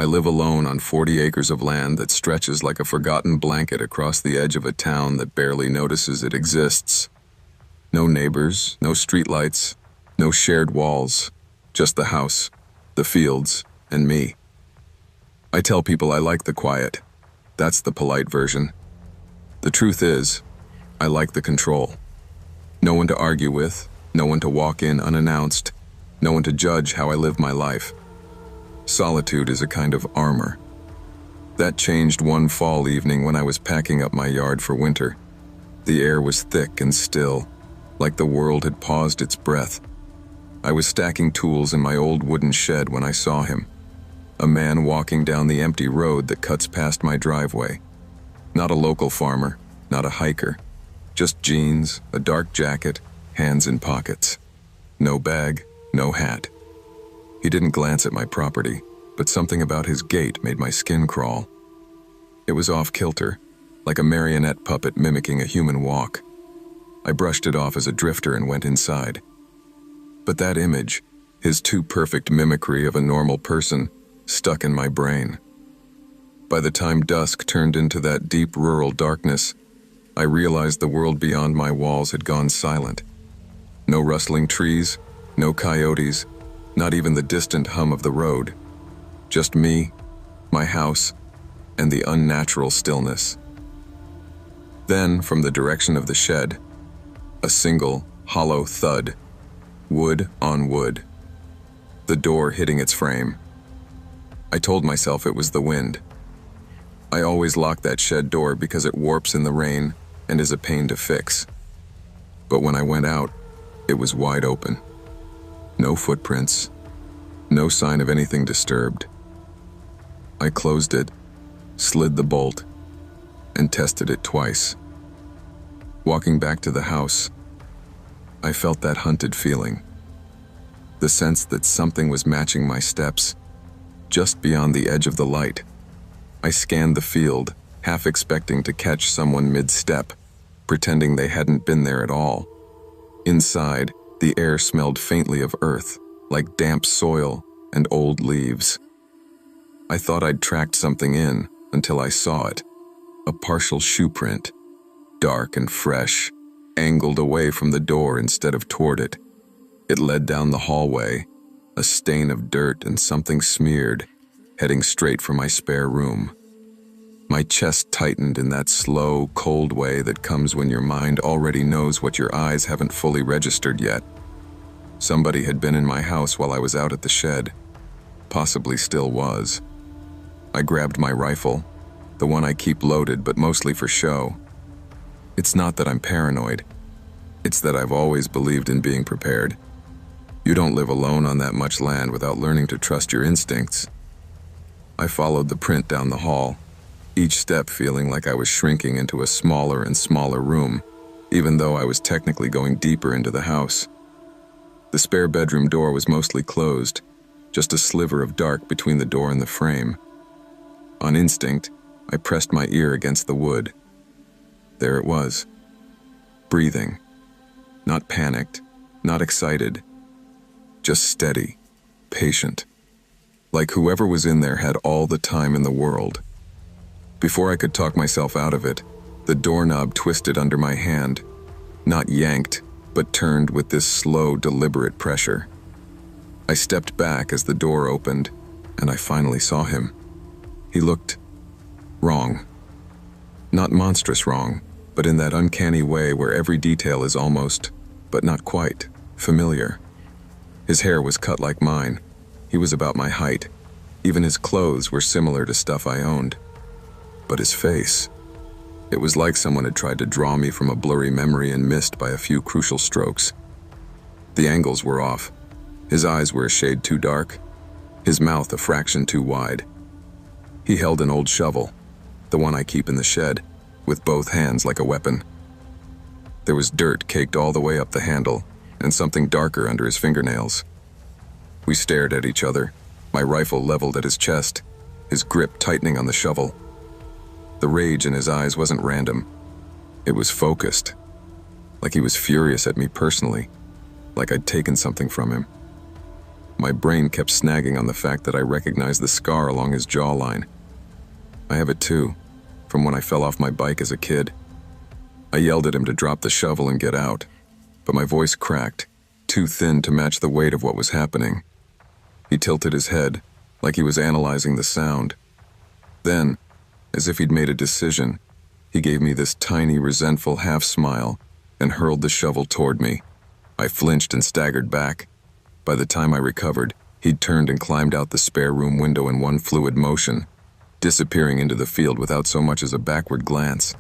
I live alone on 40 acres of land that stretches like a forgotten blanket across the edge of a town that barely notices it exists. No neighbors, no streetlights, no shared walls, just the house, the fields, and me. I tell people I like the quiet. That's the polite version. The truth is, I like the control. No one to argue with, no one to walk in unannounced, no one to judge how I live my life. Solitude is a kind of armor. That changed one fall evening when I was packing up my yard for winter. The air was thick and still, like the world had paused its breath. I was stacking tools in my old wooden shed when I saw him. A man walking down the empty road that cuts past my driveway. Not a local farmer, not a hiker. Just jeans, a dark jacket, hands in pockets. No bag, no hat. He didn't glance at my property, but something about his gait made my skin crawl. It was off-kilter, like a marionette puppet mimicking a human walk. I brushed it off as a drifter and went inside. But that image, his too perfect mimicry of a normal person, stuck in my brain. By the time dusk turned into that deep rural darkness, I realized the world beyond my walls had gone silent. No rustling trees, no coyotes, not even the distant hum of the road. Just me, my house, and the unnatural stillness. Then, from the direction of the shed, a single, hollow thud, wood on wood. The door hitting its frame. I told myself it was the wind. I always lock that shed door because it warps in the rain and is a pain to fix. But when I went out, it was wide open. No footprints, no sign of anything disturbed. I closed it, slid the bolt, and tested it twice. Walking back to the house, I felt that hunted feeling. The sense that something was matching my steps, just beyond the edge of the light. I scanned the field, half expecting to catch someone mid-step, pretending they hadn't been there at all. Inside, the air smelled faintly of earth, like damp soil and old leaves. I thought I'd tracked something in until I saw it. A partial shoe print, dark and fresh, angled away from the door instead of toward it. It led down the hallway, a stain of dirt and something smeared, heading straight for my spare room. My chest tightened in that slow, cold way that comes when your mind already knows what your eyes haven't fully registered yet. Somebody had been in my house while I was out at the shed. Possibly still was. I grabbed my rifle, the one I keep loaded but mostly for show. It's not that I'm paranoid. It's that I've always believed in being prepared. You don't live alone on that much land without learning to trust your instincts. I followed the print down the hall, each step feeling like I was shrinking into a smaller and smaller room, even though I was technically going deeper into the house. The spare bedroom door was mostly closed, just a sliver of dark between the door and the frame. On instinct, I pressed my ear against the wood. There it was. Breathing. Not panicked, not excited. Just steady, patient. Like whoever was in there had all the time in the world. Before I could talk myself out of it, the doorknob twisted under my hand, not yanked, but turned with this slow, deliberate pressure. I stepped back as the door opened, and I finally saw him. He looked wrong. Not monstrous wrong, but in that uncanny way where every detail is almost, but not quite, familiar. His hair was cut like mine. He was about my height. Even his clothes were similar to stuff I owned. But his face, it was like someone had tried to draw me from a blurry memory and missed by a few crucial strokes. The angles were off. His eyes were a shade too dark, his mouth a fraction too wide. He held an old shovel, the one I keep in the shed, with both hands like a weapon. There was dirt caked all the way up the handle, and something darker under his fingernails. We stared at each other, my rifle leveled at his chest, his grip tightening on the shovel. The rage in his eyes wasn't random. It was focused, like he was furious at me personally, like I'd taken something from him. My brain kept snagging on the fact that I recognized the scar along his jawline. I have it too, from when I fell off my bike as a kid. I yelled at him to drop the shovel and get out, but my voice cracked, too thin to match the weight of what was happening. He tilted his head, like he was analyzing the sound. Then, as if he'd made a decision, he gave me this tiny, resentful half-smile and hurled the shovel toward me. I flinched and staggered back. By the time I recovered, he'd turned and climbed out the spare room window in one fluid motion, disappearing into the field without so much as a backward glance.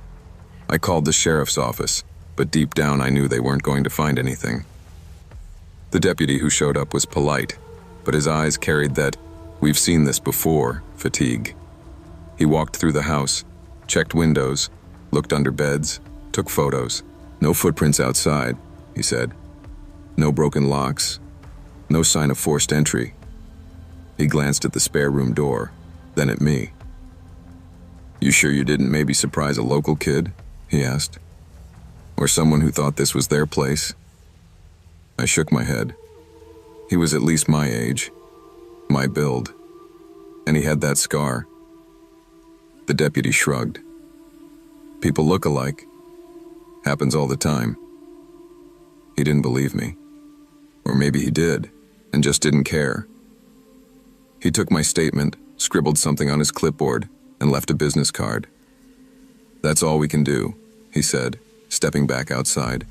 I called the sheriff's office, but deep down I knew they weren't going to find anything. The deputy who showed up was polite, but his eyes carried that "we've seen this before" fatigue. He walked through the house, checked windows, looked under beds, took photos. "No footprints outside," he said. "No broken locks. No sign of forced entry." He glanced at the spare room door, then at me. "You sure you didn't maybe surprise a local kid?" he asked. "Or someone who thought this was their place?" I shook my head. He was at least my age, my build, and he had that scar. The deputy shrugged. "People look alike. Happens all the time." He didn't believe me. Or maybe he did, and just didn't care. He took my statement, scribbled something on his clipboard, and left a business card. "That's all we can do," he said, stepping back outside.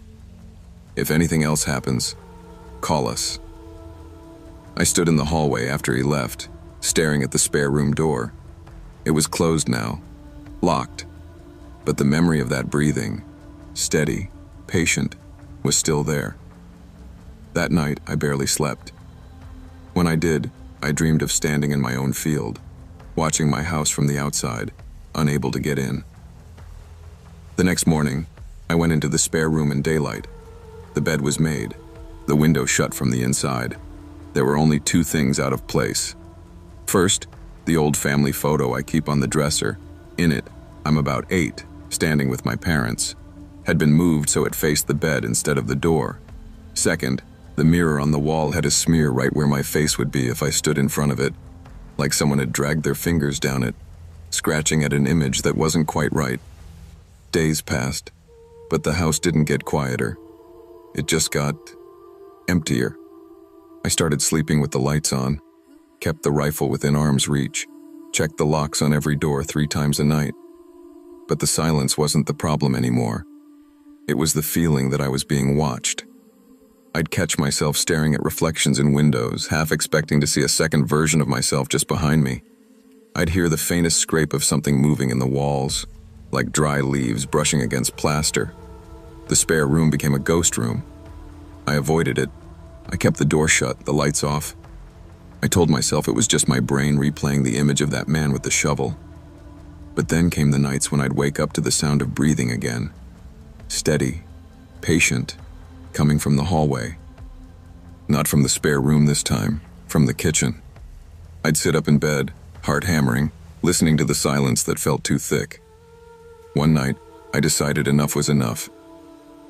"If anything else happens, call us." I stood in the hallway after he left, staring at the spare room door. It was closed now, locked, but the memory of that breathing, steady, patient, was still there. That night, I barely slept. When I did, I dreamed of standing in my own field, watching my house from the outside, unable to get in. The next morning, I went into the spare room in daylight. The bed was made, the window shut from the inside. There were only two things out of place. First, the old family photo I keep on the dresser. In it, I'm about 8, standing with my parents. Had been moved so it faced the bed instead of the door. Second, the mirror on the wall had a smear right where my face would be if I stood in front of it, like someone had dragged their fingers down it, scratching at an image that wasn't quite right. Days passed, but the house didn't get quieter. It just got emptier. I started sleeping with the lights on, kept the rifle within arm's reach, checked the locks on every door 3 times a night. But the silence wasn't the problem anymore. It was the feeling that I was being watched. I'd catch myself staring at reflections in windows, half expecting to see a second version of myself just behind me. I'd hear the faintest scrape of something moving in the walls, like dry leaves brushing against plaster. The spare room became a ghost room. I avoided it. I kept the door shut, the lights off. I told myself it was just my brain replaying the image of that man with the shovel. But then came the nights when I'd wake up to the sound of breathing again. Steady, patient, coming from the hallway. Not from the spare room this time, from the kitchen. I'd sit up in bed, heart hammering, listening to the silence that felt too thick. One night, I decided enough was enough.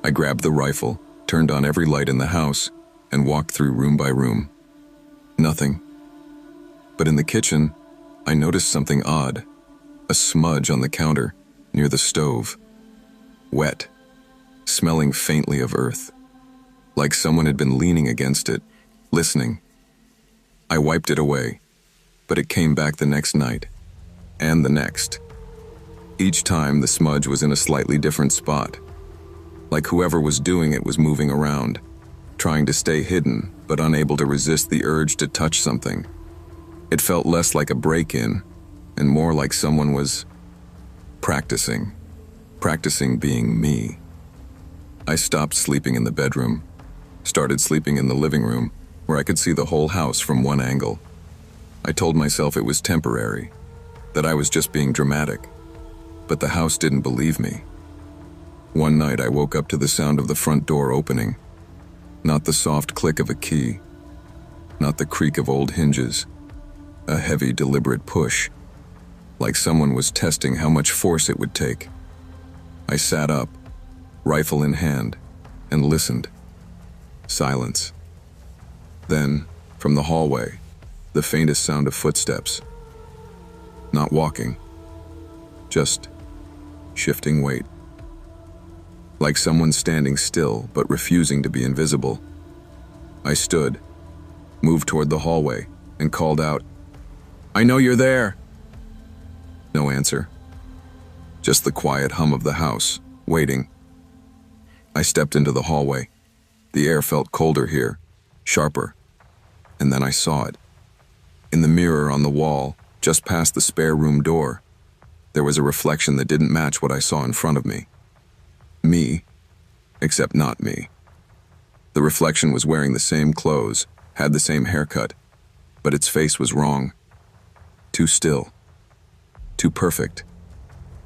I grabbed the rifle, turned on every light in the house, and walked through room by room. Nothing. But in the kitchen, I noticed something odd. A smudge on the counter, near the stove. Wet, smelling faintly of earth. Like someone had been leaning against it, listening. I wiped it away, but it came back the next night, and the next. Each time the smudge was in a slightly different spot. Like whoever was doing it was moving around, trying to stay hidden, but unable to resist the urge to touch something. It felt less like a break-in, and more like someone was practicing being me. I stopped sleeping in the bedroom, started sleeping in the living room, where I could see the whole house from one angle. I told myself it was temporary, that I was just being dramatic, but the house didn't believe me. One night I woke up to the sound of the front door opening. Not the soft click of a key, not the creak of old hinges. A heavy, deliberate push, like someone was testing how much force it would take. I sat up, rifle in hand, and listened. Silence. Then, From the hallway, the faintest sound of footsteps. Not walking, just shifting weight. Like someone standing still but refusing to be invisible. I stood, moved toward the hallway, and called out, "I know you're there!" No answer. Just the quiet hum of the house, waiting. I stepped into the hallway. The air felt colder here, sharper. And then I saw it. In the mirror on the wall, just past the spare room door, there was a reflection that didn't match what I saw in front of me. Me, except not me. The reflection was wearing the same clothes, had the same haircut, but its face was wrong. Too still. Too perfect.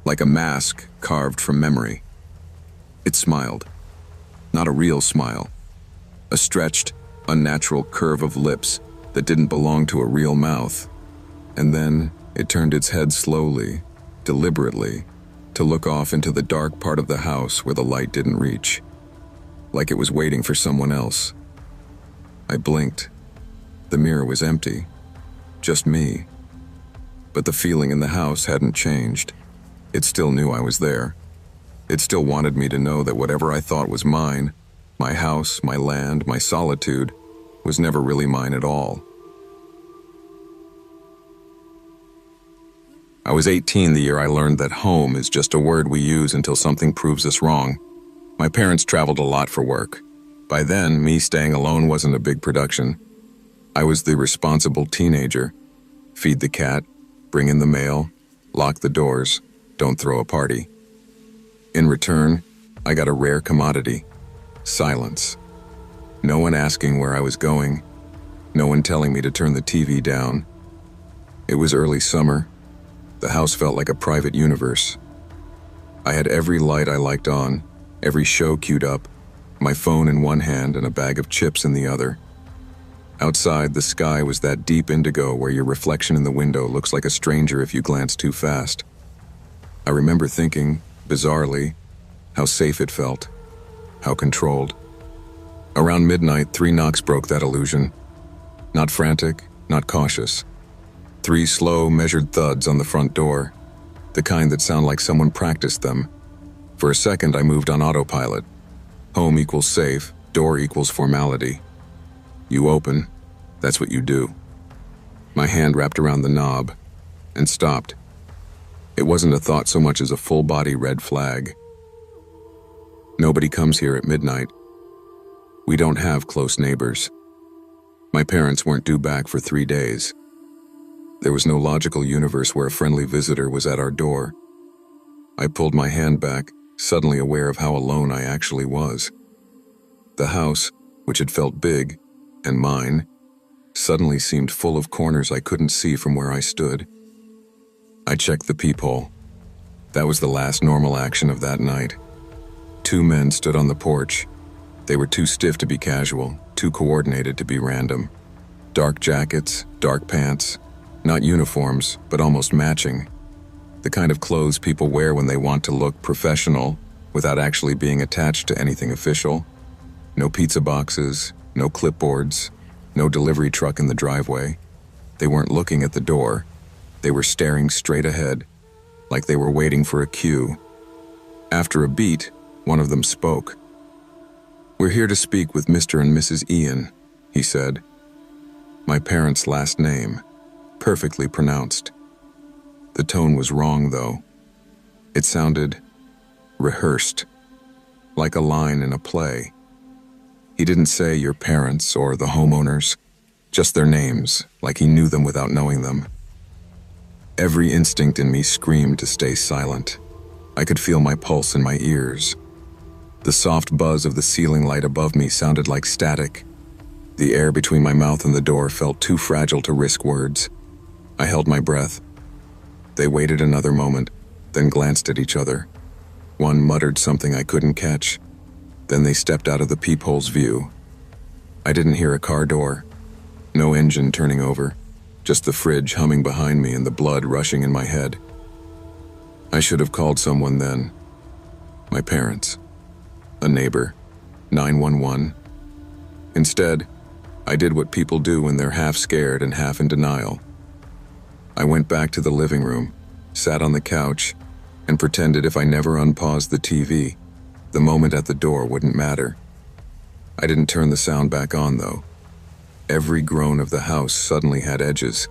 Like a mask carved from memory. It smiled. Not a real smile. A stretched, unnatural curve of lips that didn't belong to a real mouth. And then it turned its head slowly, deliberately, to look off into the dark part of the house where the light didn't reach. Like it was waiting for someone else. I blinked. The mirror was empty. Just me. But the feeling in the house hadn't changed. It still knew I was there. It still wanted me to know that whatever I thought was mine, my house, my land, my solitude, was never really mine at all. I was 18 the year I learned that home is just a word we use until something proves us wrong. My parents traveled a lot for work. By then, me staying alone wasn't a big production. I was the responsible teenager. Feed the cat, bring in the mail, lock the doors, don't throw a party. In return, I got a rare commodity: silence. No one asking where I was going, no one telling me to turn the TV down. It was early summer. The house felt like a private universe. I had every light I liked on, every show queued up, my phone in one hand and a bag of chips in the other. Outside, the sky was that deep indigo where your reflection in the window looks like a stranger if you glance too fast. I remember thinking, bizarrely, how safe it felt, how controlled. Around midnight, 3 knocks broke that illusion. Not frantic, not cautious. 3 slow, measured thuds on the front door, the kind that sound like someone practiced them. For a second, I moved on autopilot. Home equals safe, door equals formality. You open, that's what you do. My hand wrapped around the knob and stopped. It wasn't a thought so much as a full-body red flag. Nobody comes here at midnight. We don't have close neighbors. My parents weren't due back for 3 days. There was no logical universe where a friendly visitor was at our door. I pulled my hand back, suddenly aware of how alone I actually was. The house, which had felt big, and mine, suddenly seemed full of corners I couldn't see from where I stood. I checked the peephole. That was the last normal action of that night. 2 men stood on the porch. They were too stiff to be casual, too coordinated to be random. Dark jackets, dark pants, not uniforms, but almost matching. The kind of clothes people wear when they want to look professional without actually being attached to anything official. No pizza boxes, no clipboards, no delivery truck in the driveway. They weren't looking at the door. They were staring straight ahead, like they were waiting for a cue. After a beat, one of them spoke. "We're here to speak with Mr. and Mrs. Ian," he said. My parents' last name, perfectly pronounced. The tone was wrong, though. It sounded rehearsed, like a line in a play. He didn't say your parents or the homeowners, just their names, like he knew them without knowing them. Every instinct in me screamed to stay silent. I could feel my pulse in my ears. The soft buzz of the ceiling light above me sounded like static. The air between my mouth and the door felt too fragile to risk words. I held my breath. They waited another moment, then glanced at each other. One muttered something I couldn't catch. Then they stepped out of the peephole's view. I didn't hear a car door. No engine turning over. Just the fridge humming behind me and the blood rushing in my head. I should have called someone then. My parents. A neighbor. 911. Instead, I did what people do when they're half scared and half in denial. I went back to the living room, sat on the couch, and pretended if I never unpaused the TV, the moment at the door wouldn't matter. I didn't turn the sound back on, though. Every groan of the house suddenly had edges.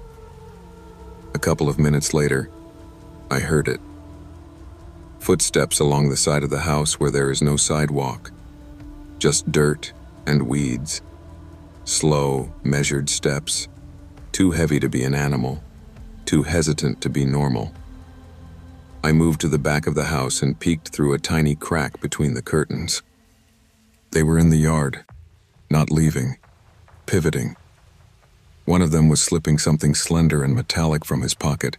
A couple of minutes later, I heard it. Footsteps along the side of the house where there is no sidewalk. Just dirt and weeds. Slow, measured steps. Too heavy to be an animal. Too hesitant to be normal. I moved to the back of the house and peeked through a tiny crack between the curtains. They were in the yard, not leaving, pivoting. One of them was slipping something slender and metallic from his pocket,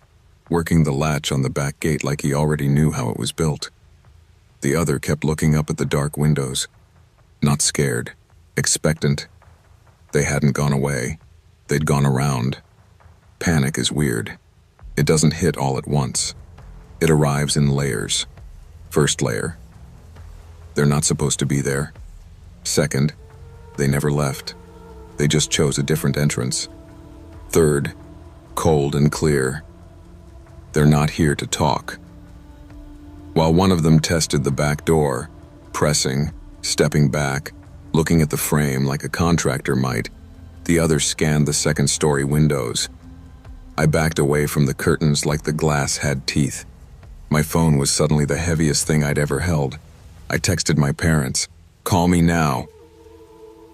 working the latch on the back gate like he already knew how it was built. The other kept looking up at the dark windows, not scared, expectant. They hadn't gone away. They'd gone around. Panic is weird. It doesn't hit all at once. It arrives in layers. First layer. They're not supposed to be there. Second, they never left. They just chose a different entrance. Third, cold and clear. They're not here to talk. While one of them tested the back door, pressing, stepping back, looking at the frame like a contractor might, the other scanned the second-story windows. I backed away from the curtains like the glass had teeth. My phone was suddenly the heaviest thing I'd ever held. I texted my parents, "Call me now."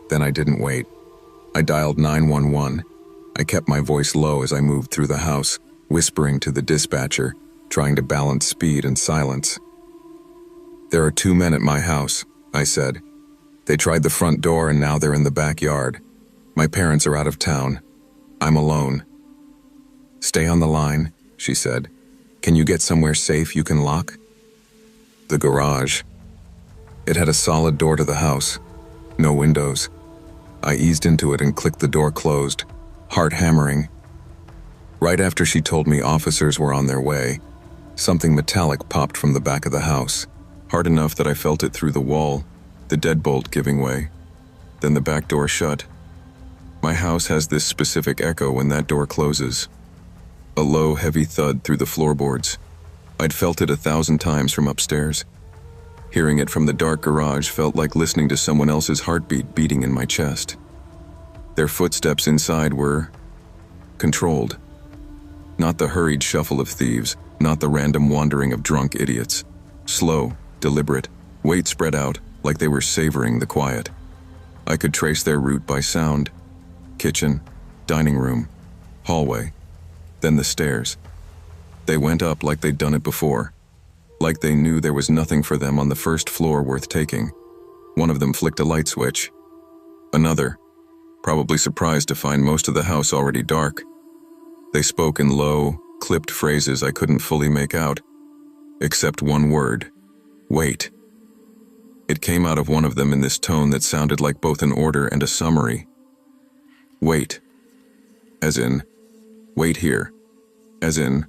Then I didn't wait. I dialed 911. I kept my voice low as I moved through the house, whispering to the dispatcher, trying to balance speed and silence. "There are 2 men at my house," I said. "They tried the front door and now they're in the backyard. My parents are out of town. I'm alone." "Stay on the line," she said. "Can you get somewhere safe you can lock?" The garage. It had a solid door to the house. No windows. I eased into it and clicked the door closed, heart hammering. Right after she told me officers were on their way, something metallic popped from the back of the house, hard enough that I felt it through the wall, the deadbolt giving way. Then the back door shut. My house has this specific echo when that door closes. A low, heavy thud through the floorboards. I'd felt it 1,000 times from upstairs. Hearing it from the dark garage felt like listening to someone else's heartbeat beating in my chest. Their footsteps inside were controlled. Not the hurried shuffle of thieves, not the random wandering of drunk idiots. Slow, deliberate, weight spread out like they were savoring the quiet. I could trace their route by sound. Kitchen, dining room, hallway, then the stairs. They went up like they'd done it before. Like they knew there was nothing for them on the first floor worth taking. One of them flicked a light switch. Another, probably surprised to find most of the house already dark. They spoke in low, clipped phrases I couldn't fully make out, except one word: wait. It came out of one of them in this tone that sounded like both an order and a summary. Wait. As in, wait here. As in,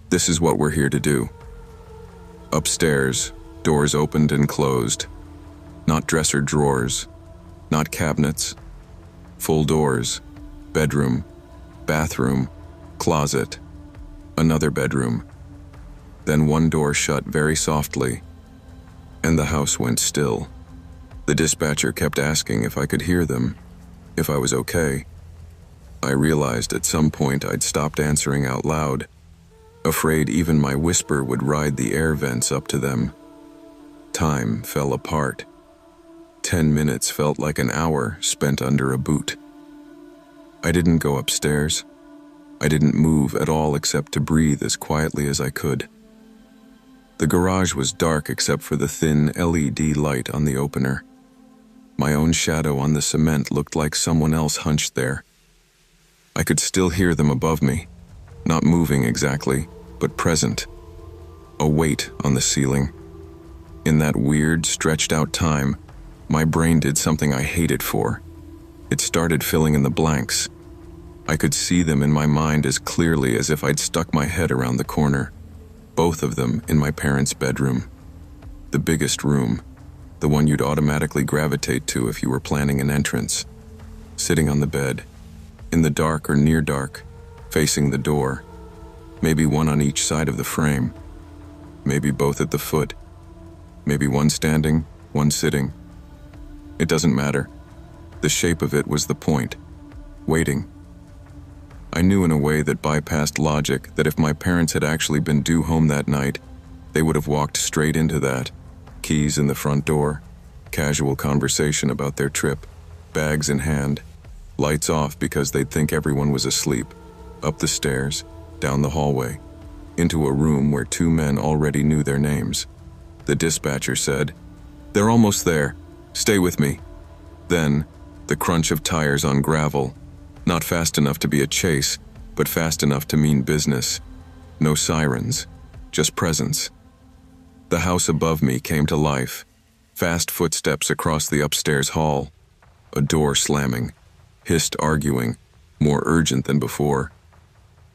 this is what we're here to do. Upstairs, doors opened and closed. Not dresser drawers, not cabinets. Full doors, bedroom, bathroom, closet, another bedroom. Then one door shut very softly, and the house went still. The dispatcher kept asking if I could hear them, if I was okay. I realized at some point I'd stopped answering out loud, afraid even my whisper would ride the air vents up to them. Time fell apart. 10 minutes felt like an hour spent under a boot. I didn't go upstairs. I didn't move at all except to breathe as quietly as I could. The garage was dark except for the thin LED light on the opener. My own shadow on the cement looked like someone else hunched there. I could still hear them above me. Not moving exactly, but present. A weight on the ceiling. In that weird, stretched-out time, my brain did something I hated for. It started filling in the blanks. I could see them in my mind as clearly as if I'd stuck my head around the corner. Both of them in my parents' bedroom. The biggest room, the one you'd automatically gravitate to if you were planning an entrance. sitting on the bed, in the dark or near dark, facing the door, maybe one on each side of the frame, maybe both at the foot, maybe one standing, one sitting. It doesn't matter. The shape of it was the point. Waiting. I knew in a way that bypassed logic that if my parents had actually been due home that night, they would have walked straight into that. Keys in the front door, casual conversation about their trip, bags in hand, lights off because they'd think everyone was asleep, up the stairs, down the hallway, into a room where two men already knew their names. The dispatcher said, "They're almost there. Stay with me." Then, the crunch of tires on gravel, not fast enough to be a chase, but fast enough to mean business. No sirens, just presence. The house above me came to life. Fast footsteps across the upstairs hall. A door slamming. Hissed arguing, more urgent than before.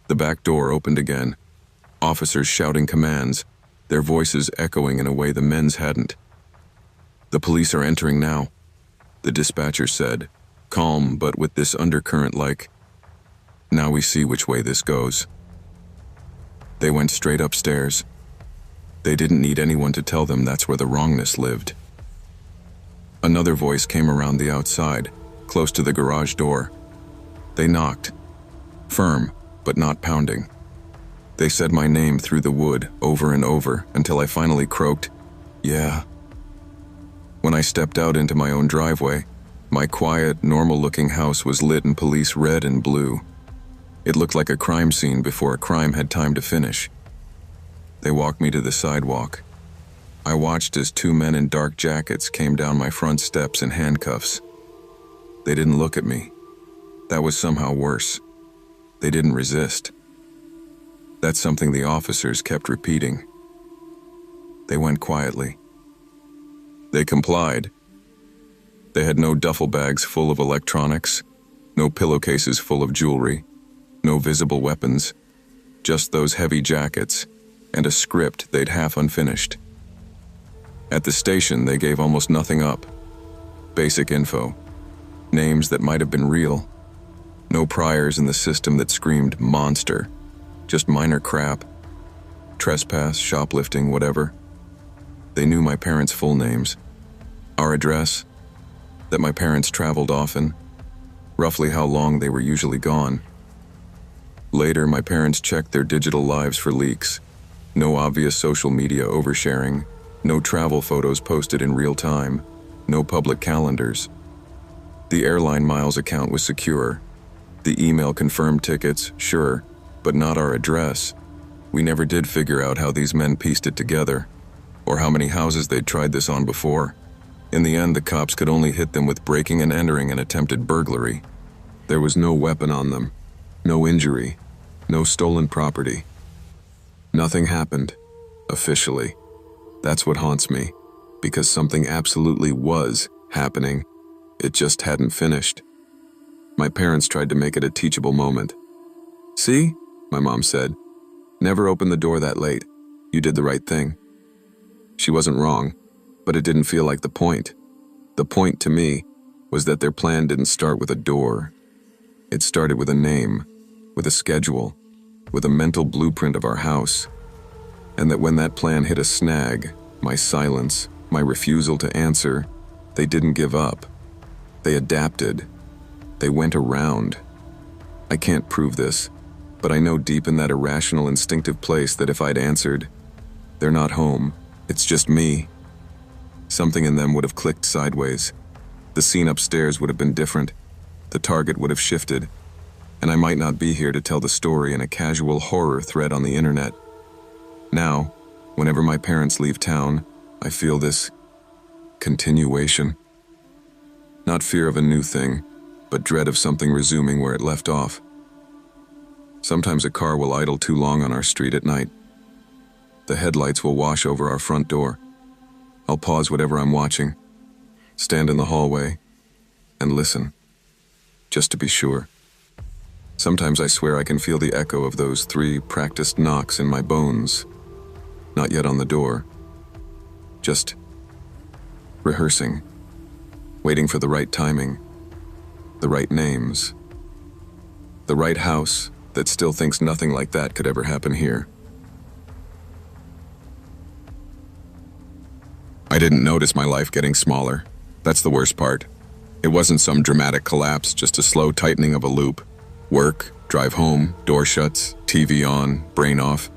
The back door opened again. Officers shouting commands, their voices echoing in a way the men's hadn't. "The police are entering now," the dispatcher said, calm but with this undercurrent like, "Now we see which way this goes." They went straight upstairs. They didn't need anyone to tell them that's where the wrongness lived. Another voice came around the outside, close to the garage door. They knocked. Firm, but not pounding. They said my name through the wood over and over until I finally croaked, "Yeah." When I stepped out into my own driveway, my quiet, normal-looking house was lit in police red and blue. It looked like a crime scene before a crime had time to finish. They walked me to the sidewalk. I watched as two men in dark jackets came down my front steps in handcuffs. They didn't look at me. That was somehow worse. They didn't resist. That's something the officers kept repeating. They went quietly. They complied. They had no duffel bags full of electronics, no pillowcases full of jewelry, no visible weapons, just those heavy jackets and a script they'd half unfinished. At the station, they gave almost nothing up. Basic info. Names that might have been real. No priors in the system that screamed monster. Just minor crap. Trespass, shoplifting, whatever. They knew my parents' full names. Our address. That my parents traveled often. Roughly how long they were usually gone. Later, my parents checked their digital lives for leaks. No obvious social media oversharing. No travel photos posted in real time. No public calendars. The airline miles account was secure. The email confirmed tickets, sure, but not our address. We never did figure out how these men pieced it together, or how many houses they'd tried this on before. In the end, the cops could only hit them with breaking and entering an attempted burglary. There was no weapon on them, no injury, no stolen property. Nothing happened, officially. That's what haunts me, because something absolutely was happening. It just hadn't finished. My parents tried to make it a teachable moment. "See?" my mom said. "Never open the door that late. You did the right thing." She wasn't wrong, but it didn't feel like the point. The point to me was that their plan didn't start with a door. It started with a name, with a schedule, with a mental blueprint of our house. And that when that plan hit a snag, my silence, my refusal to answer, they didn't give up. They adapted. They went around. I can't prove this, but I know deep in that irrational, instinctive place that if I'd answered, "They're not home, it's just me," something in them would have clicked sideways. The scene upstairs would have been different. The target would have shifted. And I might not be here to tell the story in a casual horror thread on the internet. Now, whenever my parents leave town, I feel this continuation. Not fear of a new thing, but dread of something resuming where it left off. Sometimes a car will idle too long on our street at night. The headlights will wash over our front door. I'll pause whatever I'm watching, stand in the hallway, and listen, just to be sure. Sometimes I swear I can feel the echo of those 3 practiced knocks in my bones. Not yet on the door. Just rehearsing, waiting for the right timing. the right names, the right house that still thinks nothing like that could ever happen here. I didn't notice my life getting smaller. That's the worst part. It wasn't some dramatic collapse, just a slow tightening of a loop. Work, drive home, door shuts, TV on, brain off.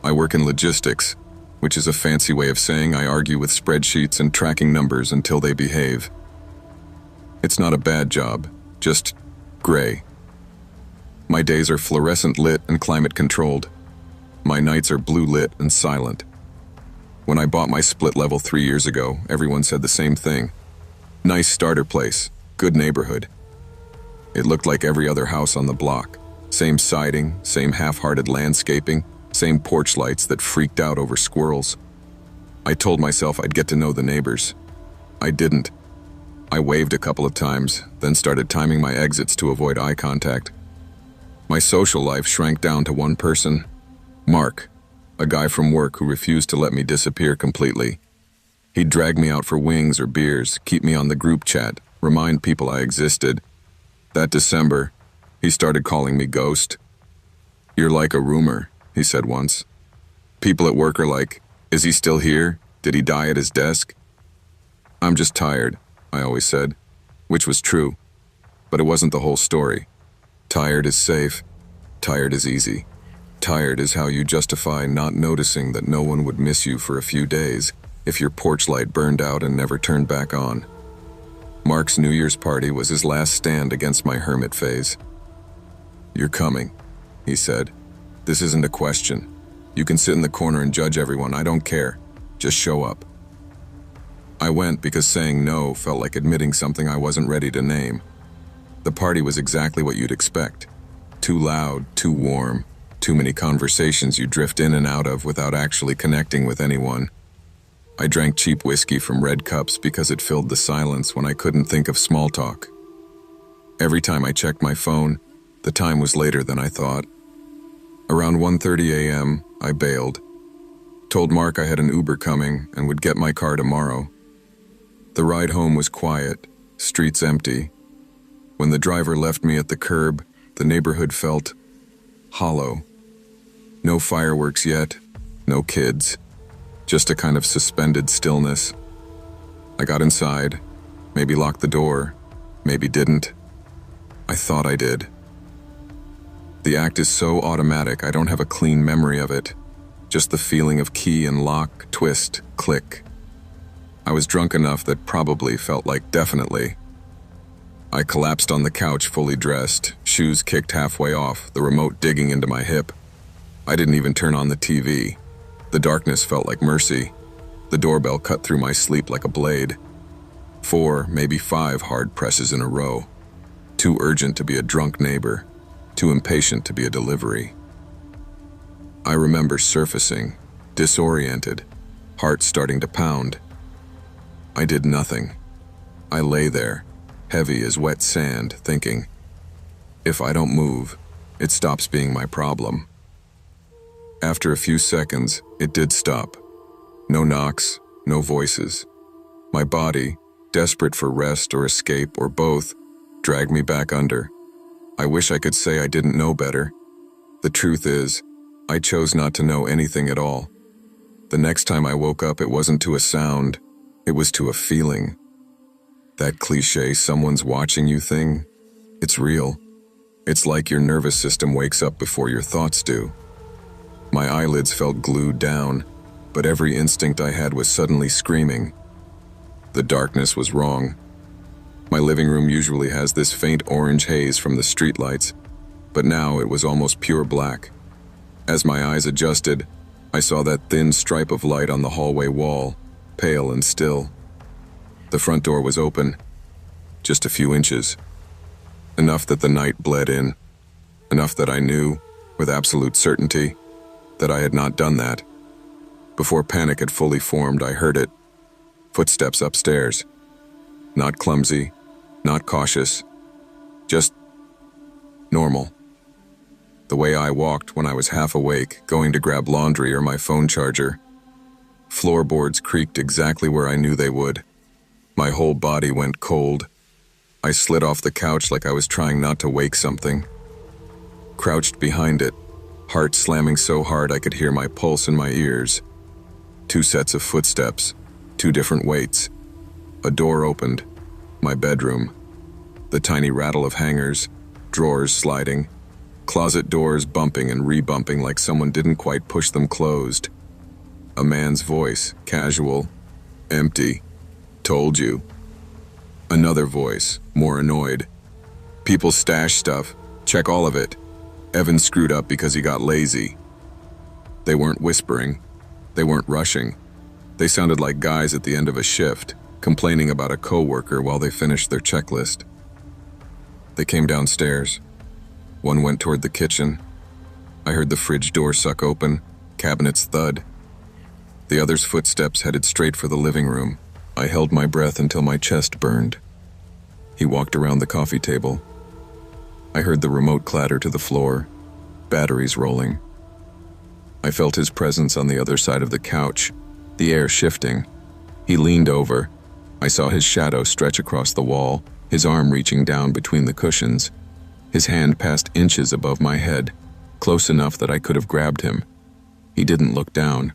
I work in logistics, which is a fancy way of saying I argue with spreadsheets and tracking numbers until they behave. It's not a bad job, just gray. My days are fluorescent lit and climate controlled. My nights are blue lit and silent. When I bought my split level 3 years ago, everyone said the same thing. Nice starter place, good neighborhood. It looked like every other house on the block. Same siding, same half-hearted landscaping, same porch lights that freaked out over squirrels. I told myself I'd get to know the neighbors. I didn't. I waved a couple of times, then started timing my exits to avoid eye contact. My social life shrank down to one person, Mark, a guy from work who refused to let me disappear completely. He'd drag me out for wings or beers, keep me on the group chat, remind people I existed. That December, he started calling me Ghost. "You're like a rumor," he said once. People at work are like, "Is he still here? Did he die at his desk?" "I'm just tired," I always said, which was true. But it wasn't the whole story. Tired is safe. Tired is easy. Tired is how you justify not noticing that no one would miss you for a few days if your porch light burned out and never turned back on. Mark's New Year's party was his last stand against my hermit phase. "You're coming," he said. "This isn't a question. You can sit in the corner and judge everyone, I don't care. Just show up." I went because saying no felt like admitting something I wasn't ready to name. The party was exactly what you'd expect. Too loud, too warm, too many conversations you drift in and out of without actually connecting with anyone. I drank cheap whiskey from red cups because it filled the silence when I couldn't think of small talk. Every time I checked my phone, the time was later than I thought. Around 1:30 a.m., I bailed. Told Mark I had an Uber coming and would get my car tomorrow. The ride home was quiet, streets empty. When the driver left me at the curb, the neighborhood felt hollow. No fireworks yet, no kids, just a kind of suspended stillness. I got inside, maybe locked the door, maybe didn't. I thought I did. The act is so automatic I don't have a clean memory of it, just the feeling of key and lock, twist, click. I was drunk enough that probably felt like definitely. I collapsed on the couch fully dressed, shoes kicked halfway off, the remote digging into my hip. I didn't even turn on the TV. The darkness felt like mercy. The doorbell cut through my sleep like a blade. 4, maybe 5 hard presses in a row. Too urgent to be a drunk neighbor. Too impatient to be a delivery. I remember surfacing, disoriented, heart starting to pound. I did nothing. I lay there, heavy as wet sand, thinking, if I don't move, it stops being my problem. After a few seconds, it did stop. No knocks, no voices. My body, desperate for rest or escape or both, dragged me back under. I wish I could say I didn't know better. The truth is, I chose not to know anything at all. The next time I woke up, it wasn't to a sound, it was to a feeling. That cliché someone's watching you thing, it's real. It's like your nervous system wakes up before your thoughts do. My eyelids felt glued down, but every instinct I had was suddenly screaming. The darkness was wrong. My living room usually has this faint orange haze from the streetlights, but now it was almost pure black. As my eyes adjusted, I saw that thin stripe of light on the hallway wall, pale and still. The front door was open, just a few inches. Enough that the night bled in, enough that I knew, with absolute certainty, that I had not done that. Before panic had fully formed, I heard it. Footsteps upstairs. Not clumsy, not cautious, just normal. The way I walked when I was half awake, going to grab laundry or my phone charger. Floorboards creaked exactly where I knew they would. My whole body went cold. I slid off the couch like I was trying not to wake something. Crouched behind it, heart slamming so hard I could hear my pulse in my ears. 2 sets of footsteps, 2 different weights. A door opened. My bedroom. The tiny rattle of hangers, drawers sliding, closet doors bumping and re-bumping like someone didn't quite push them closed. A man's voice, casual, empty. Told you. Another voice, more annoyed. People stash stuff. Check all of it. Evan screwed up because he got lazy. They weren't whispering. They weren't rushing. They sounded like guys at the end of a shift, complaining about a coworker while they finished their checklist. They came downstairs. One went toward the kitchen. I heard the fridge door suck open, cabinets thud. The other's footsteps headed straight for the living room. I held my breath until my chest burned. He walked around the coffee table. I heard the remote clatter to the floor, batteries rolling. I felt his presence on the other side of the couch, the air shifting. He leaned over. I saw his shadow stretch across the wall, his arm reaching down between the cushions. His hand passed inches above my head, close enough that I could have grabbed him. He didn't look down.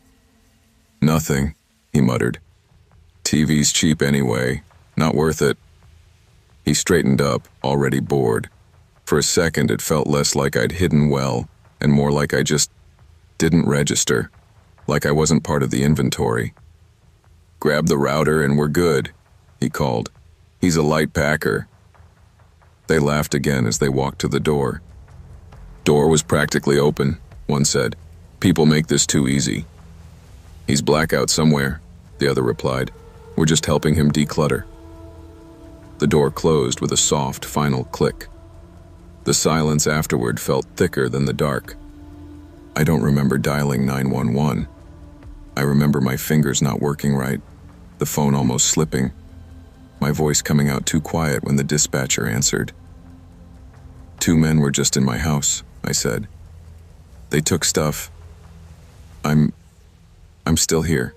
"Nothing," he muttered. "TV's cheap anyway. Not worth it." He straightened up, already bored. For a second, it felt less like I'd hidden well, and more like I just didn't register, like I wasn't part of the inventory. "Grab the router and we're good," he called. "He's a light packer." They laughed again as they walked to the door. "Door was practically open," one said. "People make this too easy." "He's blackout somewhere," the other replied. "We're just helping him declutter." The door closed with a soft, final click. The silence afterward felt thicker than the dark. I don't remember dialing 911. I remember my fingers not working right, the phone almost slipping, my voice coming out too quiet when the dispatcher answered. "2 men were just in my house," I said. "They took stuff. I'm still here.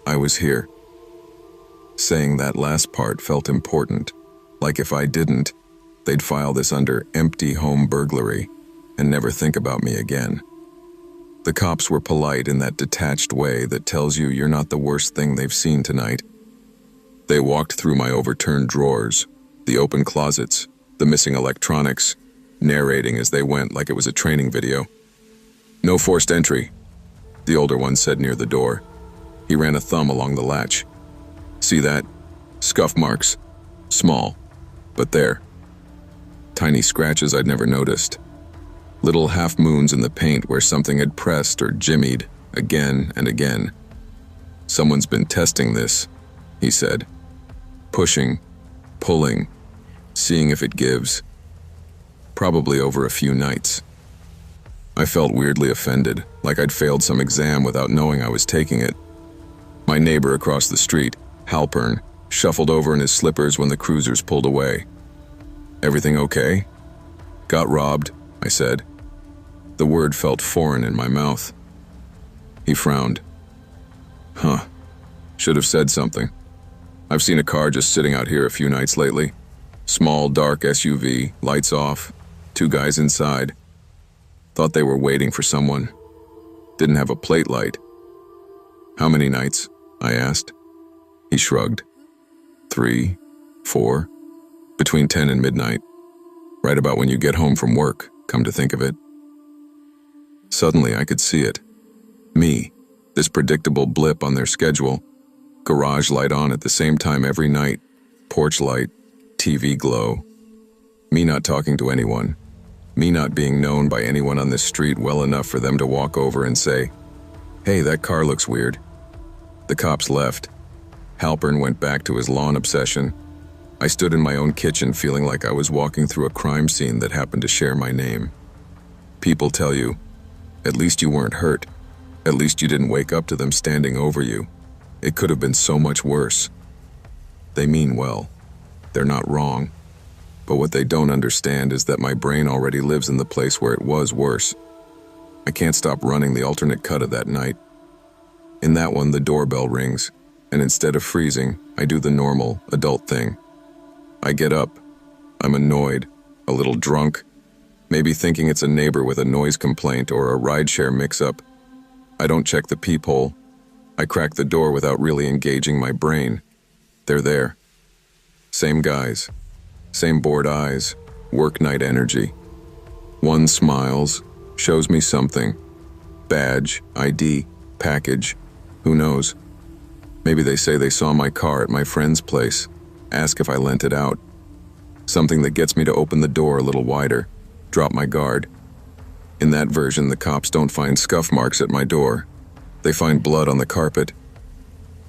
I was here." Saying that last part felt important, like if I didn't, they'd file this under empty home burglary and never think about me again. The cops were polite in that detached way that tells you you're not the worst thing they've seen tonight. They walked through my overturned drawers, the open closets, the missing electronics, narrating as they went like it was a training video. "No forced entry," the older one said near the door. He ran a thumb along the latch. "See that? Scuff marks. Small, but there. Tiny scratches I'd never noticed. Little half-moons in the paint where something had pressed or jimmied again and again. Someone's been testing this," he said. "Pushing, pulling, seeing if it gives. Probably over a few nights." I felt weirdly offended, like I'd failed some exam without knowing I was taking it. My neighbor across the street, Halpern, shuffled over in his slippers when the cruisers pulled away. "Everything okay?" "Got robbed," I said. The word felt foreign in my mouth. He frowned. "Huh. Should have said something. I've seen a car just sitting out here a few nights lately. Small, dark SUV, lights off, 2 guys inside. Thought they were waiting for someone. Didn't have a plate light." "How many nights?" I asked. He shrugged. 3, 4, between 10 and midnight. Right about when you get home from work, come to think of it. Suddenly I could see it. Me, this predictable blip on their schedule. Garage light on at the same time every night. Porch light, TV glow. Me not talking to anyone. Me not being known by anyone on this street well enough for them to walk over and say, "Hey, that car looks weird." The cops left. Halpern went back to his lawn obsession. I stood in my own kitchen feeling like I was walking through a crime scene that happened to share my name. People tell you, at least you weren't hurt. At least you didn't wake up to them standing over you. It could have been so much worse. They mean well. They're not wrong. But what they don't understand is that my brain already lives in the place where it was worse. I can't stop running the alternate cut of that night. In that one, the doorbell rings, and instead of freezing, I do the normal, adult thing. I get up. I'm annoyed, a little drunk, maybe thinking it's a neighbor with a noise complaint or a rideshare mix-up. I don't check the peephole. I crack the door without really engaging my brain. They're there. Same guys. Same bored eyes. Work night energy. One smiles, shows me something. Badge, ID, package, who knows? Maybe they say they saw my car at my friend's place, ask if I lent it out. Something that gets me to open the door a little wider, drop my guard. In that version, the cops don't find scuff marks at my door. They find blood on the carpet.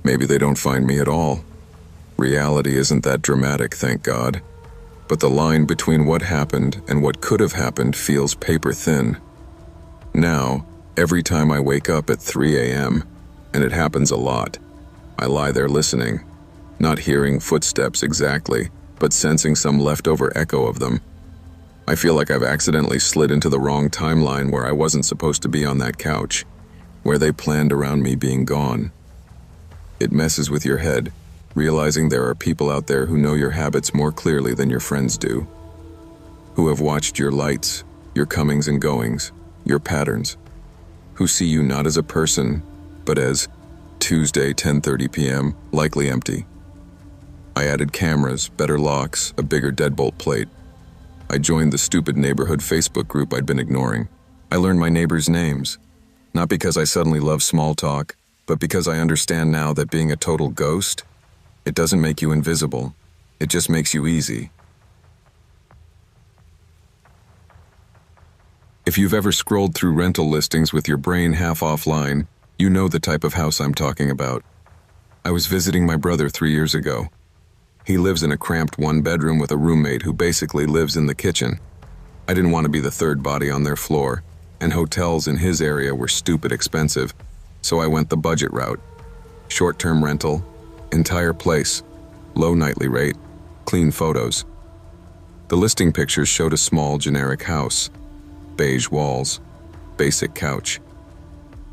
Maybe they don't find me at all. Reality isn't that dramatic, thank God. But the line between what happened and what could have happened feels paper thin. Now, every time I wake up at 3 a.m., and it happens a lot, I lie there listening, not hearing footsteps exactly, but sensing some leftover echo of them. I feel like I've accidentally slid into the wrong timeline where I wasn't supposed to be on that couch, where they planned around me being gone. It messes with your head, realizing there are people out there who know your habits more clearly than your friends do, who have watched your lights, your comings and goings, your patterns, who see you not as a person, but as Tuesday, 10:30 p.m., likely empty. I added cameras, better locks, a bigger deadbolt plate. I joined the stupid neighborhood Facebook group I'd been ignoring. I learned my neighbors' names, not because I suddenly love small talk, but because I understand now that being a total ghost, it doesn't make you invisible. It just makes you easy. If you've ever scrolled through rental listings with your brain half offline, you know the type of house I'm talking about. I was visiting my brother 3 years ago. He lives in a cramped one-bedroom with a roommate who basically lives in the kitchen. I didn't want to be the third body on their floor, and hotels in his area were stupid expensive, so I went the budget route. Short-term rental, entire place, low nightly rate, clean photos. The listing pictures showed a small, generic house. Beige walls, basic couch.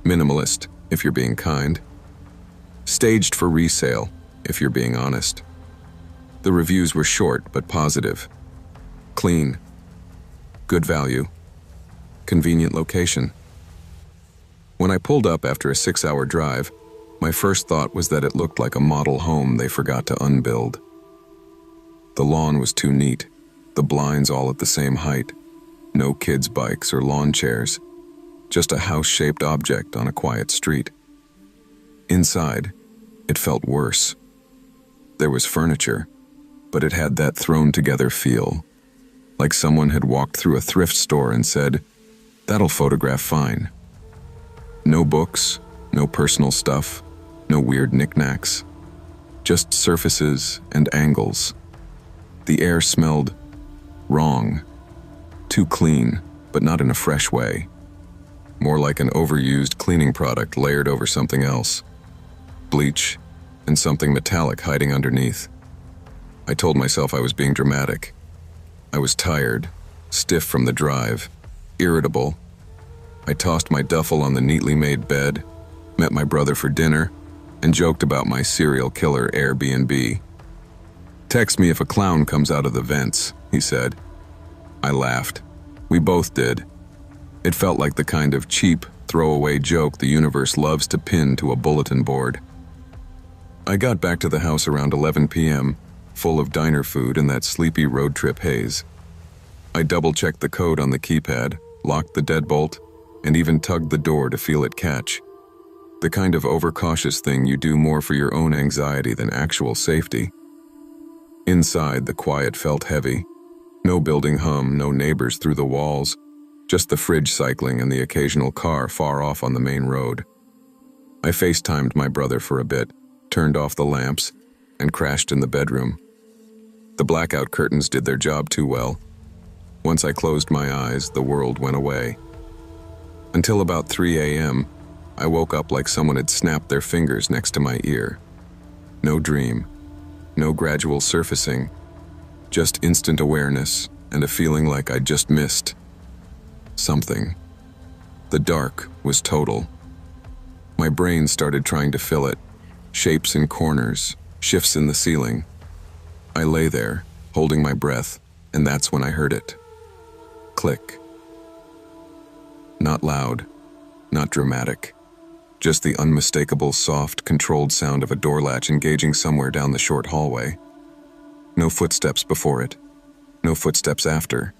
Minimalist, if you're being kind. Staged for resale, if you're being honest. The reviews were short but positive. Clean. Good value. Convenient location. When I pulled up after a 6-hour drive, my first thought was that it looked like a model home they forgot to unbuild. The lawn was too neat, the blinds all at the same height. No kids' bikes or lawn chairs, just a house-shaped object on a quiet street. Inside, it felt worse. There was furniture, but it had that thrown-together feel, like someone had walked through a thrift store and said, "That'll photograph fine." No books, no personal stuff, no weird knickknacks, just surfaces and angles. The air smelled wrong. Too clean, but not in a fresh way. More like an overused cleaning product layered over something else. Bleach, and something metallic hiding underneath. I told myself I was being dramatic. I was tired, stiff from the drive, irritable. I tossed my duffel on the neatly made bed, met my brother for dinner, and joked about my serial killer Airbnb. "Text me if a clown comes out of the vents," he said. I laughed. We both did. It felt like the kind of cheap, throwaway joke the universe loves to pin to a bulletin board. I got back to the house around 11 p.m., full of diner food and that sleepy road trip haze. I double-checked the code on the keypad, locked the deadbolt, and even tugged the door to feel it catch. The kind of overcautious thing you do more for your own anxiety than actual safety. Inside, the quiet felt heavy. No building hum, no neighbors through the walls, just the fridge cycling and the occasional car far off on the main road. I FaceTimed my brother for a bit, turned off the lamps, and crashed in the bedroom. The blackout curtains did their job too well. Once I closed my eyes, the world went away. Until about 3 a.m., I woke up like someone had snapped their fingers next to my ear. No dream, no gradual surfacing, just instant awareness and a feeling like I'd just missed something. The dark was total. My brain started trying to fill it, shapes in corners, shifts in the ceiling. I lay there, holding my breath, and that's when I heard it. Click. Not loud, not dramatic. Just the unmistakable, soft, controlled sound of a door latch engaging somewhere down the short hallway. No footsteps before it. No footsteps after.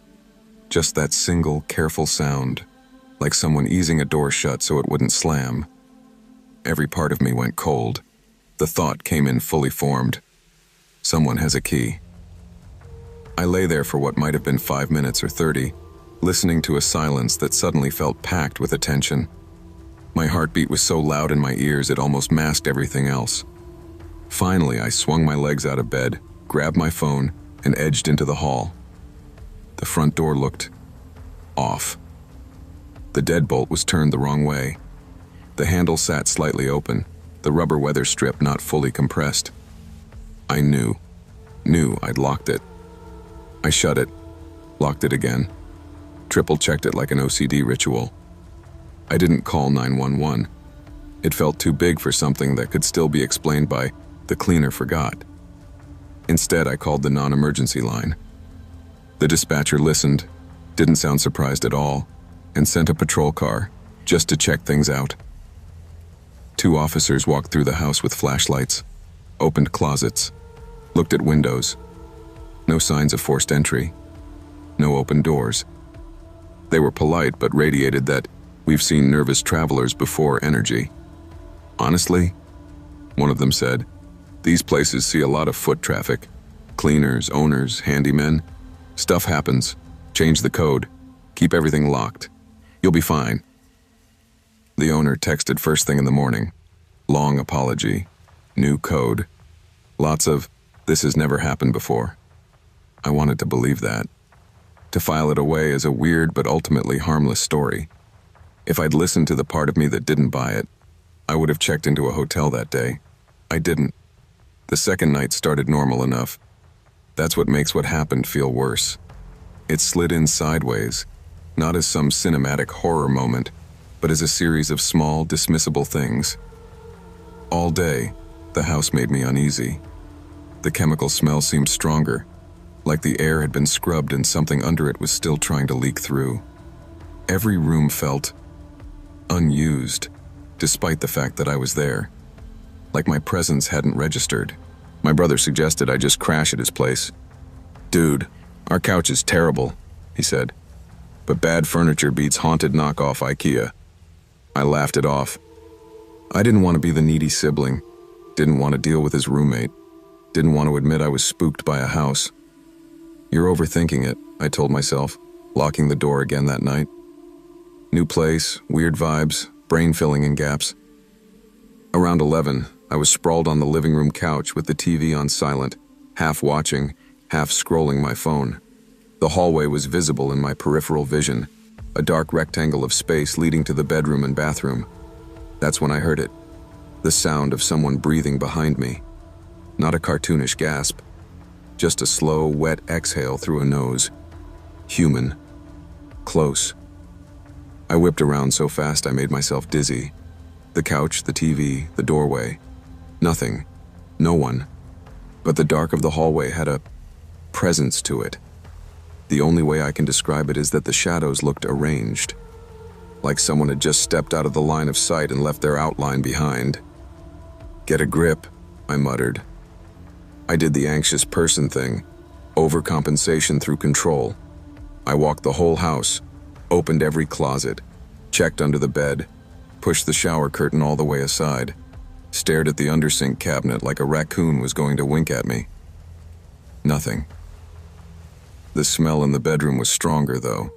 Just that single, careful sound, like someone easing a door shut so it wouldn't slam. Every part of me went cold. The thought came in fully formed. Someone has a key. I lay there for what might have been 5 minutes or 30, listening to a silence that suddenly felt packed with attention. My heartbeat was so loud in my ears it almost masked everything else. Finally, I swung my legs out of bed, grabbed my phone, and edged into the hall. The front door looked off. The deadbolt was turned the wrong way. The handle sat slightly open, the rubber weather strip not fully compressed. I knew I'd locked it. I shut it, locked it again, triple-checked it like an OCD ritual. I didn't call 911. It felt too big for something that could still be explained by the cleaner forgot. Instead, I called the non-emergency line. The dispatcher listened, didn't sound surprised at all, and sent a patrol car just to check things out. 2 officers walked through the house with flashlights, opened closets, looked at windows. No signs of forced entry. No open doors. They were polite but radiated that we've seen nervous travelers before energy. Honestly, one of them said, these places see a lot of foot traffic. Cleaners, owners, handymen. Stuff happens. Change the code. Keep everything locked. You'll be fine. The owner texted first thing in the morning. Long apology. New code. Lots of, this has never happened before. I wanted to believe that. To file it away as a weird but ultimately harmless story. If I'd listened to the part of me that didn't buy it, I would have checked into a hotel that day. I didn't. The second night started normal enough. That's what makes what happened feel worse. It slid in sideways, not as some cinematic horror moment, but as a series of small, dismissible things. All day, the house made me uneasy. The chemical smell seemed stronger, like the air had been scrubbed and something under it was still trying to leak through. Every room felt unused, despite the fact that I was there. Like my presence hadn't registered. My brother suggested I just crash at his place. Dude, our couch is terrible, he said. But bad furniture beats haunted knockoff IKEA. I laughed it off. I didn't want to be the needy sibling. Didn't want to deal with his roommate. Didn't want to admit I was spooked by a house. You're overthinking it, I told myself, locking the door again that night. New place, weird vibes, brain filling in gaps. Around 11, I was sprawled on the living room couch with the TV on silent, half watching, half scrolling my phone. The hallway was visible in my peripheral vision, a dark rectangle of space leading to the bedroom and bathroom. That's when I heard it, the sound of someone breathing behind me. Not a cartoonish gasp, just a slow, wet exhale through a nose. Human. Close. I whipped around so fast I made myself dizzy. The couch, the TV, the doorway. Nothing. No one. But the dark of the hallway had a presence to it. The only way I can describe it is that the shadows looked arranged. Like someone had just stepped out of the line of sight and left their outline behind. Get a grip, I muttered. I did the anxious person thing. Overcompensation through control. I walked the whole house, opened every closet, checked under the bed, pushed the shower curtain all the way aside, stared at the undersink cabinet like a raccoon was going to wink at me. Nothing. The smell in the bedroom was stronger, though.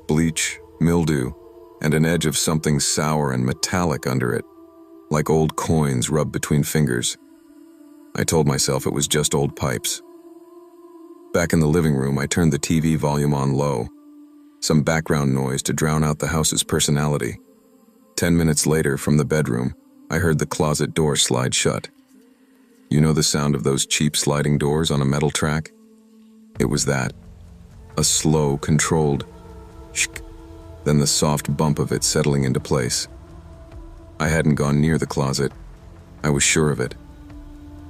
Bleach, mildew, and an edge of something sour and metallic under it, like old coins rubbed between fingers. I told myself it was just old pipes. Back in the living room, I turned the TV volume on low, some background noise to drown out the house's personality. 10 minutes later, from the bedroom, I heard the closet door slide shut. You know the sound of those cheap sliding doors on a metal track? It was that. A slow, controlled shk, then the soft bump of it settling into place. I hadn't gone near the closet. I was sure of it.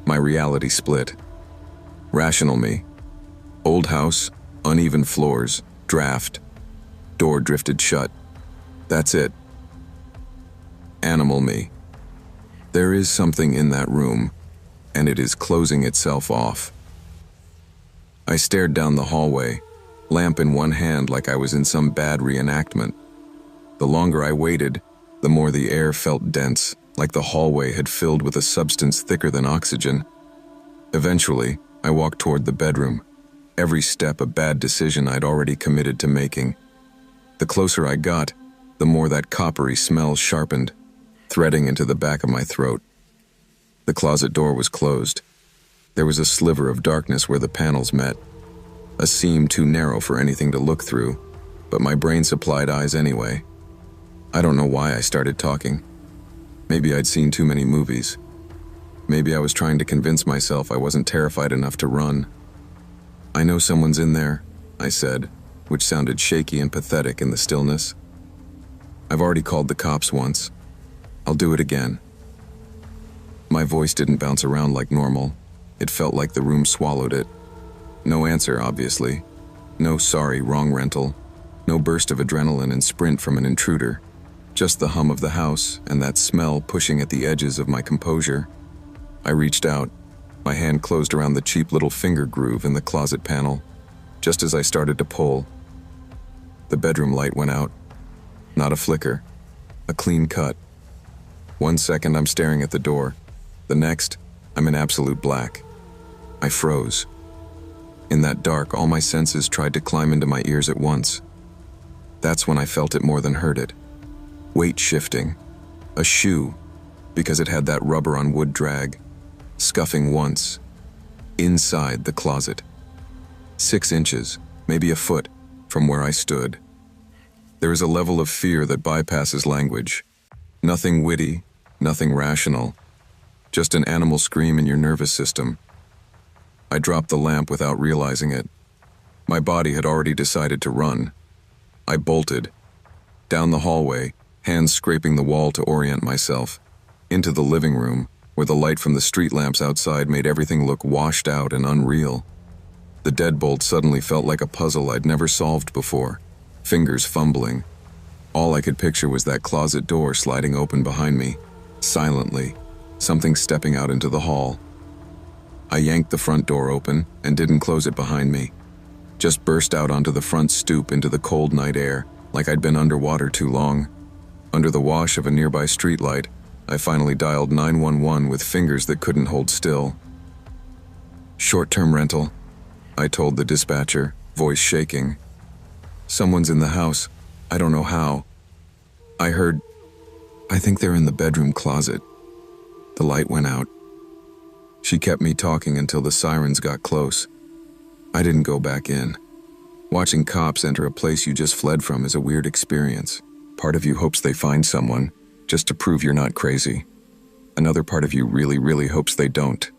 My reality split. Rational me, Old house, uneven floors, draft. Door drifted shut. That's it. Animal me. There is something in that room, and it is closing itself off. I stared down the hallway, lamp in one hand like I was in some bad reenactment. The longer I waited, the more the air felt dense, like the hallway had filled with a substance thicker than oxygen. Eventually, I walked toward the bedroom, every step a bad decision I'd already committed to making. The closer I got, the more that coppery smell sharpened, threading into the back of my throat. The closet door was closed. There was a sliver of darkness where the panels met, a seam too narrow for anything to look through, but my brain supplied eyes anyway. I don't know why I started talking. Maybe I'd seen too many movies. Maybe I was trying to convince myself I wasn't terrified enough to run. "I know someone's in there," I said, which sounded shaky and pathetic in the stillness. "I've already called the cops once. I'll do it again." My voice didn't bounce around like normal. It felt like the room swallowed it. No answer, obviously. No sorry, wrong rental. No burst of adrenaline and sprint from an intruder. Just the hum of the house and that smell pushing at the edges of my composure. I reached out. My hand closed around the cheap little finger groove in the closet panel. Just as I started to pull, the bedroom light went out. Not a flicker. A clean cut. 1 second I'm staring at the door. The next, I'm in absolute black. I froze. In that dark, all my senses tried to climb into my ears at once. That's when I felt it more than heard it. Weight shifting. A shoe, because it had that rubber on wood drag. Scuffing once. Inside the closet. 6 inches, maybe a foot, from where I stood. There is a level of fear that bypasses language. Nothing witty, nothing rational. Just an animal scream in your nervous system. I dropped the lamp without realizing it. My body had already decided to run. I bolted. Down the hallway, hands scraping the wall to orient myself. Into the living room, where the light from the street lamps outside made everything look washed out and unreal. The deadbolt suddenly felt like a puzzle I'd never solved before, fingers fumbling. All I could picture was that closet door sliding open behind me, silently, something stepping out into the hall. I yanked the front door open and didn't close it behind me. Just burst out onto the front stoop into the cold night air, like I'd been underwater too long. Under the wash of a nearby streetlight, I finally dialed 911 with fingers that couldn't hold still. "Short-term rental," I told the dispatcher, voice shaking. "Someone's in the house. I don't know how. I think they're in the bedroom closet." The light went out. She kept me talking until the sirens got close. I didn't go back in. Watching cops enter a place you just fled from is a weird experience. Part of you hopes they find someone, just to prove you're not crazy. Another part of you really, really hopes they don't.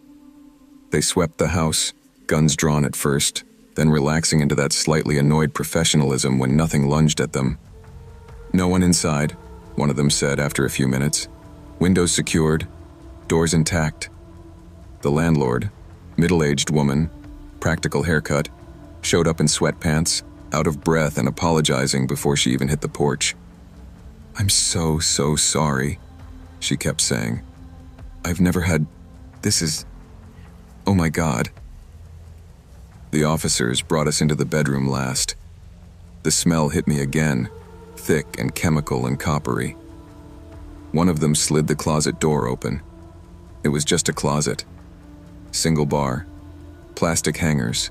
They swept the house, guns drawn at first, then relaxing into that slightly annoyed professionalism when nothing lunged at them. "No one inside," one of them said after a few minutes. "Windows secured, doors intact." The landlord, middle-aged woman, practical haircut, showed up in sweatpants, out of breath and apologizing before she even hit the porch. "I'm so sorry," she kept saying. "I've never had... This is... Oh my God." The officers brought us into the bedroom last. The smell hit me again, thick and chemical and coppery. One of them slid the closet door open. It was just a closet. Single bar, plastic hangers,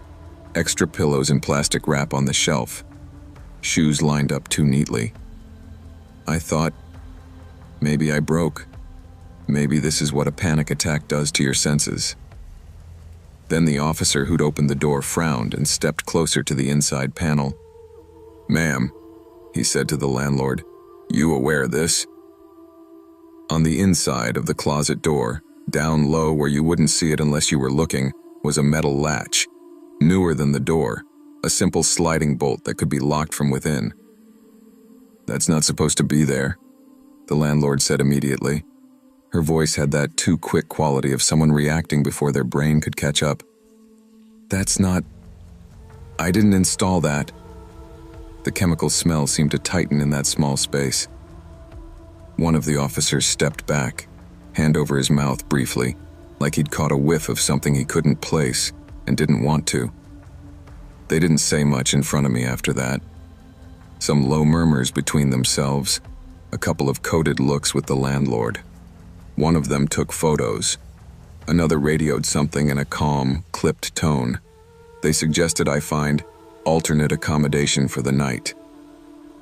extra pillows and plastic wrap on the shelf, shoes lined up too neatly. I thought, maybe I broke. Maybe this is what a panic attack does to your senses. Then the officer who'd opened the door frowned and stepped closer to the inside panel. "Ma'am," he said to the landlord, "you aware of this?" On the inside of the closet door, down low where you wouldn't see it unless you were looking, was a metal latch, newer than the door, a simple sliding bolt that could be locked from within. "That's not supposed to be there," the landlord said immediately. Her voice had that too quick quality of someone reacting before their brain could catch up. "That's not..." I didn't install that. The chemical smell seemed to tighten in that small space. One of the officers stepped back, hand over his mouth briefly, like he'd caught a whiff of something he couldn't place and didn't want to. They didn't say much in front of me after that. Some low murmurs between themselves, a couple of coded looks with the landlord. One of them took photos. Another radioed something in a calm, clipped tone. They suggested I find alternate accommodation for the night.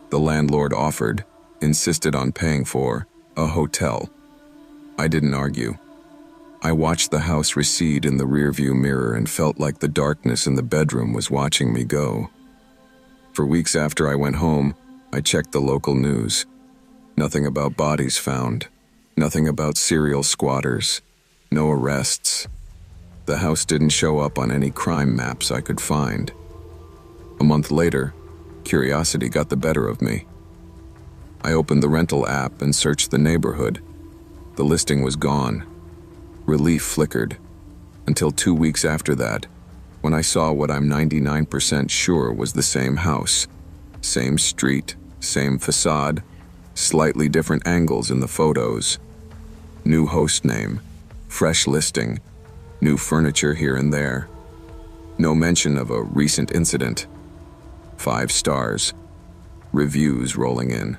The landlord offered, insisted on paying for, a hotel. I didn't argue. I watched the house recede in the rearview mirror and felt like the darkness in the bedroom was watching me go. For weeks after I went home, I checked the local news. Nothing about bodies found. Nothing about serial squatters. No arrests. The house didn't show up on any crime maps I could find. A month later, curiosity got the better of me. I opened the rental app and searched the neighborhood. The listing was gone. Relief flickered, until 2 weeks after that, when I saw what I'm 99% sure was the same house. Same street, same facade, slightly different angles in the photos. New host name, fresh listing, new furniture here and there. No mention of a recent incident. 5 stars. Reviews rolling in.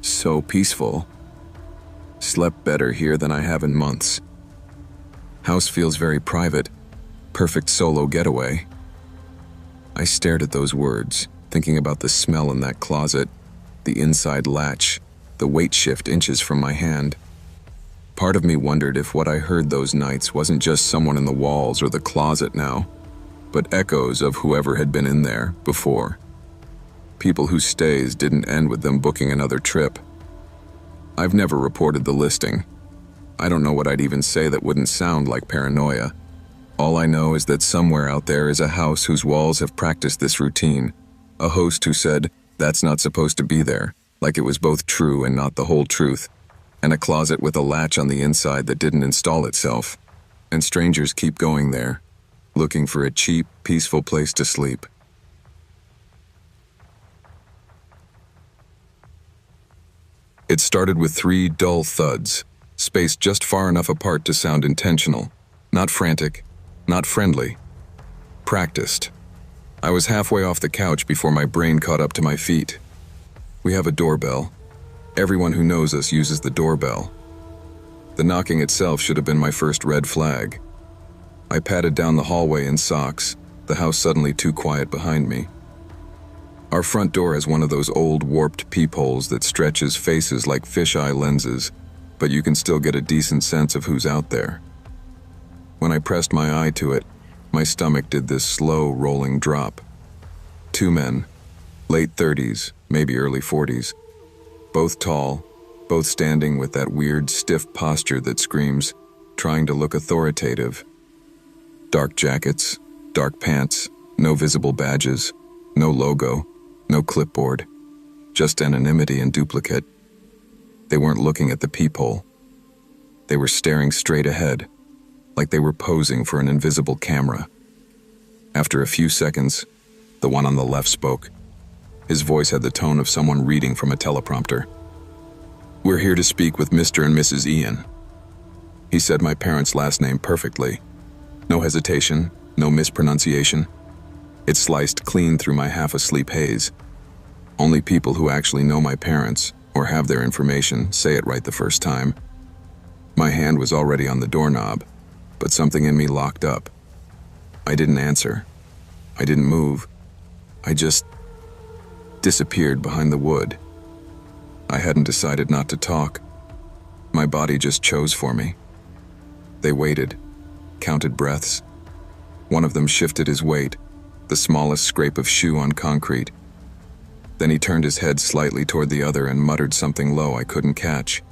So peaceful. Slept better here than I have in months. House feels very private. Perfect solo getaway. I stared at those words, thinking about the smell in that closet, the inside latch, the weight shift inches from my hand. Part of me wondered if what I heard those nights wasn't just someone in the walls or the closet now, but echoes of whoever had been in there before. People whose stays didn't end with them booking another trip. I've never reported the listing. I don't know what I'd even say that wouldn't sound like paranoia. All I know is that somewhere out there is a house whose walls have practiced this routine. A host who said, "That's not supposed to be there," like it was both true and not the whole truth. And a closet with a latch on the inside that didn't install itself. And strangers keep going there, looking for a cheap, peaceful place to sleep. It started with 3 dull thuds, spaced just far enough apart to sound intentional, not frantic, not friendly. Practiced. I was halfway off the couch before my brain caught up to my feet. We have a doorbell. Everyone who knows us uses the doorbell. The knocking itself should have been my first red flag. I padded down the hallway in socks, the house suddenly too quiet behind me. Our front door has one of those old warped peepholes that stretches faces like fisheye lenses, but you can still get a decent sense of who's out there. When I pressed my eye to it, my stomach did this slow rolling drop. 2 men, late 30s, maybe early 40s, both tall, both standing with that weird stiff posture that screams, trying to look authoritative. Dark jackets, dark pants, no visible badges, no logo, no clipboard, just anonymity and duplicate. They weren't looking at the peephole. They were staring straight ahead, like they were posing for an invisible camera. After a few seconds, the one on the left spoke. His voice had the tone of someone reading from a teleprompter. "We're here to speak with Mr. and Mrs. Ian." He said my parents' last name perfectly. No hesitation, no mispronunciation. It sliced clean through my half-asleep haze. Only people who actually know my parents, or have their information, say it right the first time. My hand was already on the doorknob, but something in me locked up. I didn't answer. I didn't move. I just disappeared behind the wood. I hadn't decided not to talk. My body just chose for me. They waited, counted breaths. One of them shifted his weight, the smallest scrape of shoe on concrete. Then he turned his head slightly toward the other and muttered something low I couldn't catch.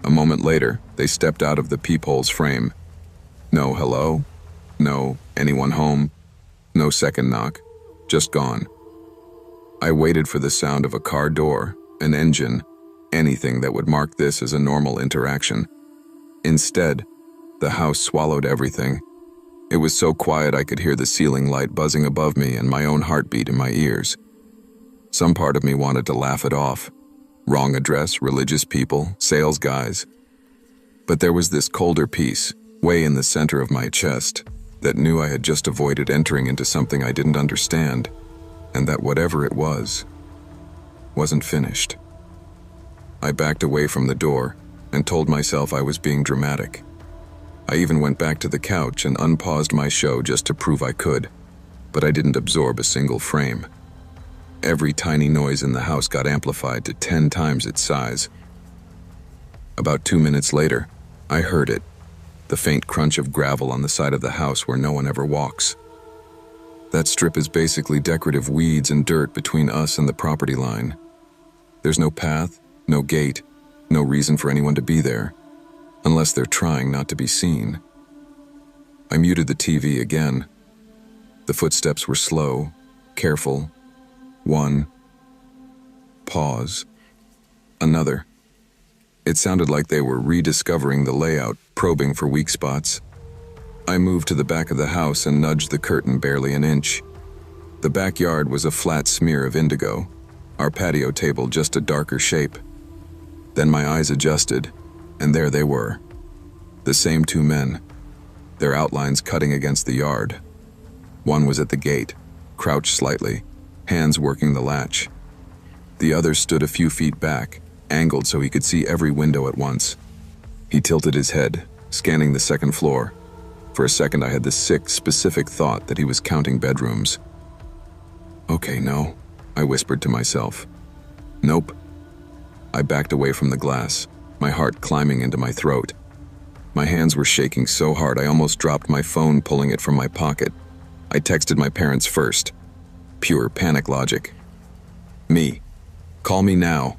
A moment later, they stepped out of the peephole's frame. No hello, no anyone home, no second knock, just gone. I waited for the sound of a car door, an engine, anything that would mark this as a normal interaction. Instead, the house swallowed everything. It was so quiet I could hear the ceiling light buzzing above me and my own heartbeat in my ears. Some part of me wanted to laugh it off. Wrong address, religious people, sales guys. But there was this colder peace, way in the center of my chest, that knew I had just avoided entering into something I didn't understand, and that whatever it was, wasn't finished. I backed away from the door and told myself I was being dramatic. I even went back to the couch and unpaused my show just to prove I could, but I didn't absorb a single frame. Every tiny noise in the house got amplified to 10 times its size. About 2 minutes later, I heard it, the faint crunch of gravel on the side of the house where no one ever walks. That strip is basically decorative weeds and dirt between us and the property line. There's no path, no gate, no reason for anyone to be there, unless they're trying not to be seen. I muted the TV again. The footsteps were slow, careful. One. Pause. Another. It sounded like they were rediscovering the layout, probing for weak spots. I moved to the back of the house and nudged the curtain barely an inch. The backyard was a flat smear of indigo, our patio table just a darker shape. Then my eyes adjusted, and there they were. The same two men, their outlines cutting against the yard. One was at the gate, crouched slightly, hands working the latch. The other stood a few feet back, angled so he could see every window at once. He tilted his head, scanning the second floor. For a second I had the sick, specific thought that he was counting bedrooms. Okay, no, I whispered to myself. Nope. I backed away from the glass, my heart climbing into my throat. My hands were shaking so hard I almost dropped my phone, pulling it from my pocket. I texted my parents first. Pure panic logic. Me. Call me now.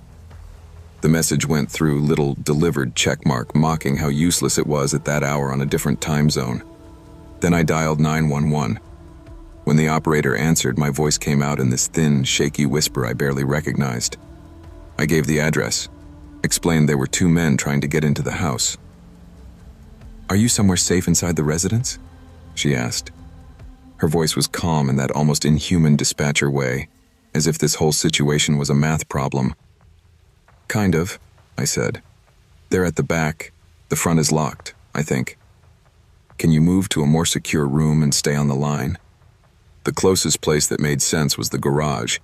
The message went through, little delivered checkmark, mocking how useless it was at that hour on a different time zone. Then I dialed 911. When the operator answered, my voice came out in this thin, shaky whisper I barely recognized. I gave the address, explained there were two men trying to get into the house. Are you somewhere safe inside the residence? She asked. Her voice was calm in that almost inhuman dispatcher way, as if this whole situation was a math problem. Kind of, I said. They're at the back. The front is locked, I think. Can you move to a more secure room and stay on the line? The closest place that made sense was the garage.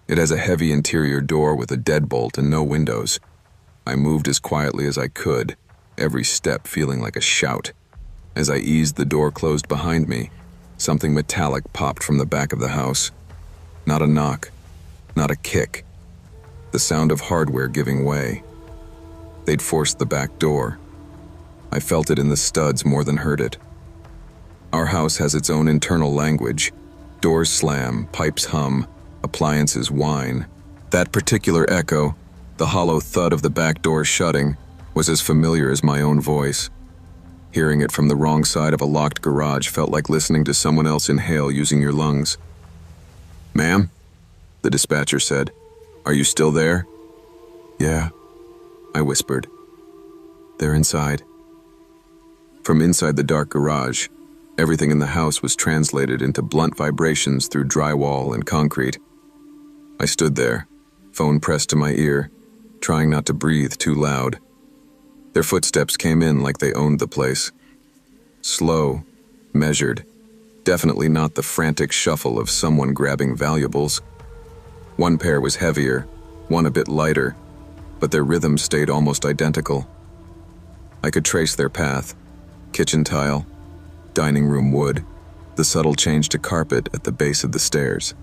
It has a heavy interior door with a deadbolt and no windows. I moved as quietly as I could, every step feeling like a shout. As I eased the door closed behind me, something metallic popped from the back of the house. Not a knock, not a kick. The sound of hardware giving way. They'd forced the back door. I felt it in the studs more than heard it. Our house has its own internal language. Doors slam, pipes hum, appliances whine. That particular echo, the hollow thud of the back door shutting, was as familiar as my own voice. Hearing it from the wrong side of a locked garage felt like listening to someone else inhale using your lungs. Ma'am? The dispatcher said. Are you still there? Yeah, I whispered. They're inside. From inside the dark garage, everything in the house was translated into blunt vibrations through drywall and concrete. I stood there, phone pressed to my ear, trying not to breathe too loud. Their footsteps came in like they owned the place. Slow, measured, definitely not the frantic shuffle of someone grabbing valuables. One pair was heavier, one a bit lighter, but their rhythm stayed almost identical. I could trace their path: kitchen tile, dining room wood, the subtle change to carpet at the base of the stairs.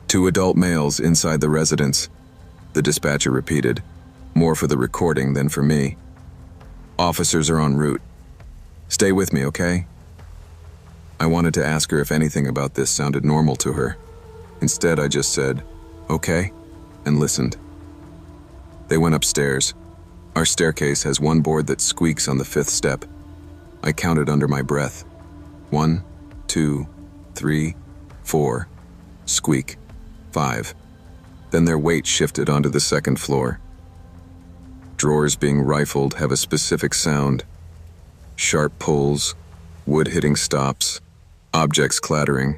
Two adult males inside the residence, the dispatcher repeated, more for the recording than for me. Officers are en route. Stay with me, okay? I wanted to ask her if anything about this sounded normal to her. Instead, I just said, okay, and listened. They went upstairs. Our staircase has one board that squeaks on the 5th step. I counted under my breath. 1, 2, 3, 4. Squeak. 5. Then their weight shifted onto the 2nd floor. Drawers being rifled have a specific sound. Sharp pulls, wood hitting stops, objects clattering.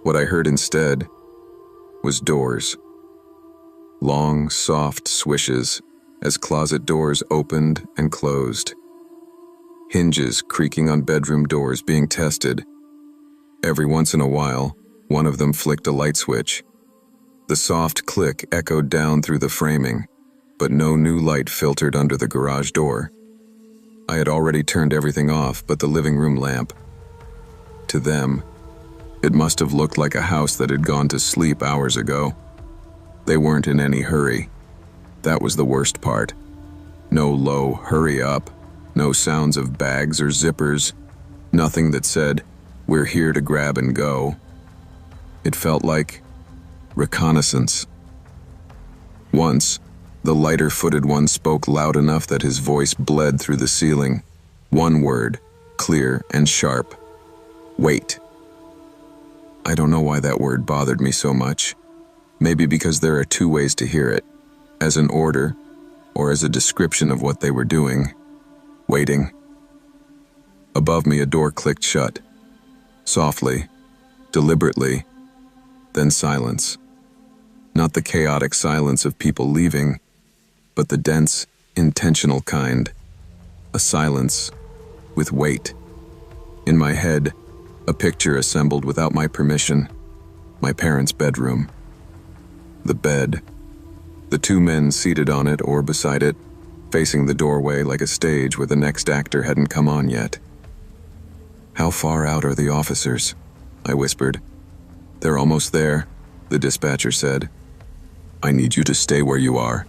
What I heard instead was doors. Long, soft swishes as closet doors opened and closed. Hinges creaking on bedroom doors being tested. Every once in a while, one of them flicked a light switch. The soft click echoed down through the framing, but no new light filtered under the garage door. I had already turned everything off but the living room lamp. To them, it must have looked like a house that had gone to sleep hours ago. They weren't in any hurry. That was the worst part. No low "hurry up," no sounds of bags or zippers, nothing that said, "We're here to grab and go." It felt like reconnaissance. Once, the lighter-footed one spoke loud enough that his voice bled through the ceiling. One word, clear and sharp. Wait. I don't know why that word bothered me so much. Maybe because there are two ways to hear it, as an order or as a description of what they were doing. Waiting. Above me, a door clicked shut. Softly, deliberately, then silence. Not the chaotic silence of people leaving, but the dense, intentional kind. A silence with weight. In my head, a picture assembled without my permission. My parents' bedroom. The bed. The two men seated on it or beside it, facing the doorway like a stage where the next actor hadn't come on yet. "How far out are the officers?" I whispered. "They're almost there," the dispatcher said. "I need you to stay where you are.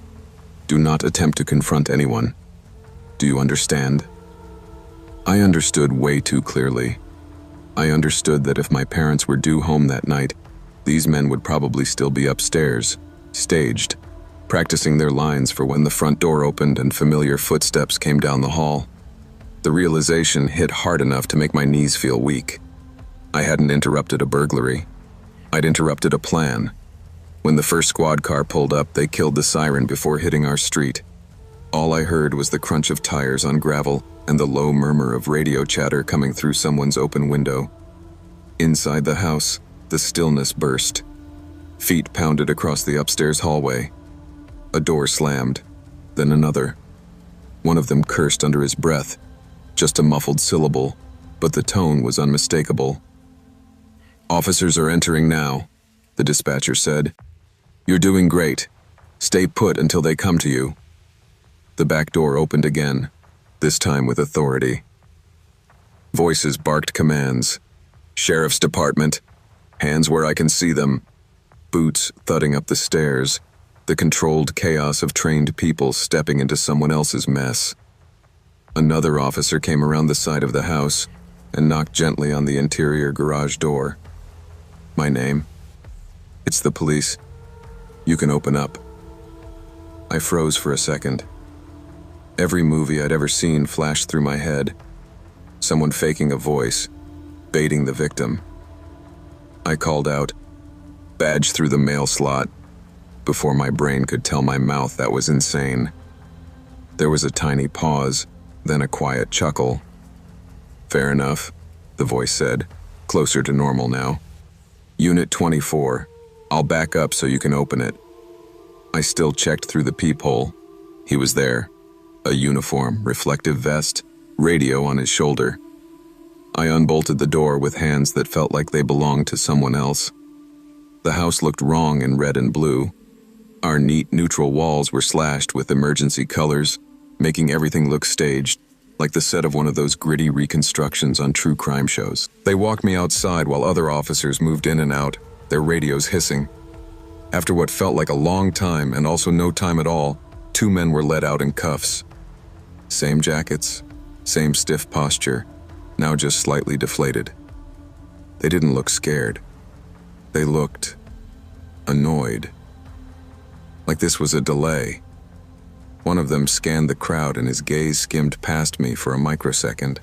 Do not attempt to confront anyone. Do you understand?" I understood way too clearly. I understood that if my parents were due home that night, these men would probably still be upstairs, staged, practicing their lines for when the front door opened and familiar footsteps came down the hall. The realization hit hard enough to make my knees feel weak. I hadn't interrupted a burglary. I'd interrupted a plan. When the first squad car pulled up, they killed the siren before hitting our street. All I heard was the crunch of tires on gravel and the low murmur of radio chatter coming through someone's open window. Inside the house, the stillness burst. Feet pounded across the upstairs hallway. A door slammed, then another. One of them cursed under his breath, just a muffled syllable, but the tone was unmistakable. "Officers are entering now," the dispatcher said. "You're doing great. Stay put until they come to you." The back door opened again, this time with authority. Voices barked commands. "Sheriff's Department. Hands where I can see them." Boots thudding up the stairs, the controlled chaos of trained people stepping into someone else's mess. Another officer came around the side of the house and knocked gently on the interior garage door. "My name?" "It's the police. You can open up." I froze for a second. Every movie I'd ever seen flashed through my head. Someone faking a voice, baiting the victim. I called out, "Badge through the mail slot," before my brain could tell my mouth that was insane. There was a tiny pause, then a quiet chuckle. "Fair enough," the voice said, closer to normal now. "Unit 24. I'll back up so you can open it." I still checked through the peephole. He was there. A uniform, reflective vest, radio on his shoulder. I unbolted the door with hands that felt like they belonged to someone else. The house looked wrong in red and blue. Our neat, neutral walls were slashed with emergency colors, making everything look staged, like the set of one of those gritty reconstructions on true crime shows. They walked me outside while other officers moved in and out, their radios hissing. After what felt like a long time and also no time at all, 2 men were let out in cuffs. Same jackets, same stiff posture, now just slightly deflated. They didn't look scared. They looked annoyed. Like this was a delay. One of them scanned the crowd and his gaze skimmed past me for a microsecond.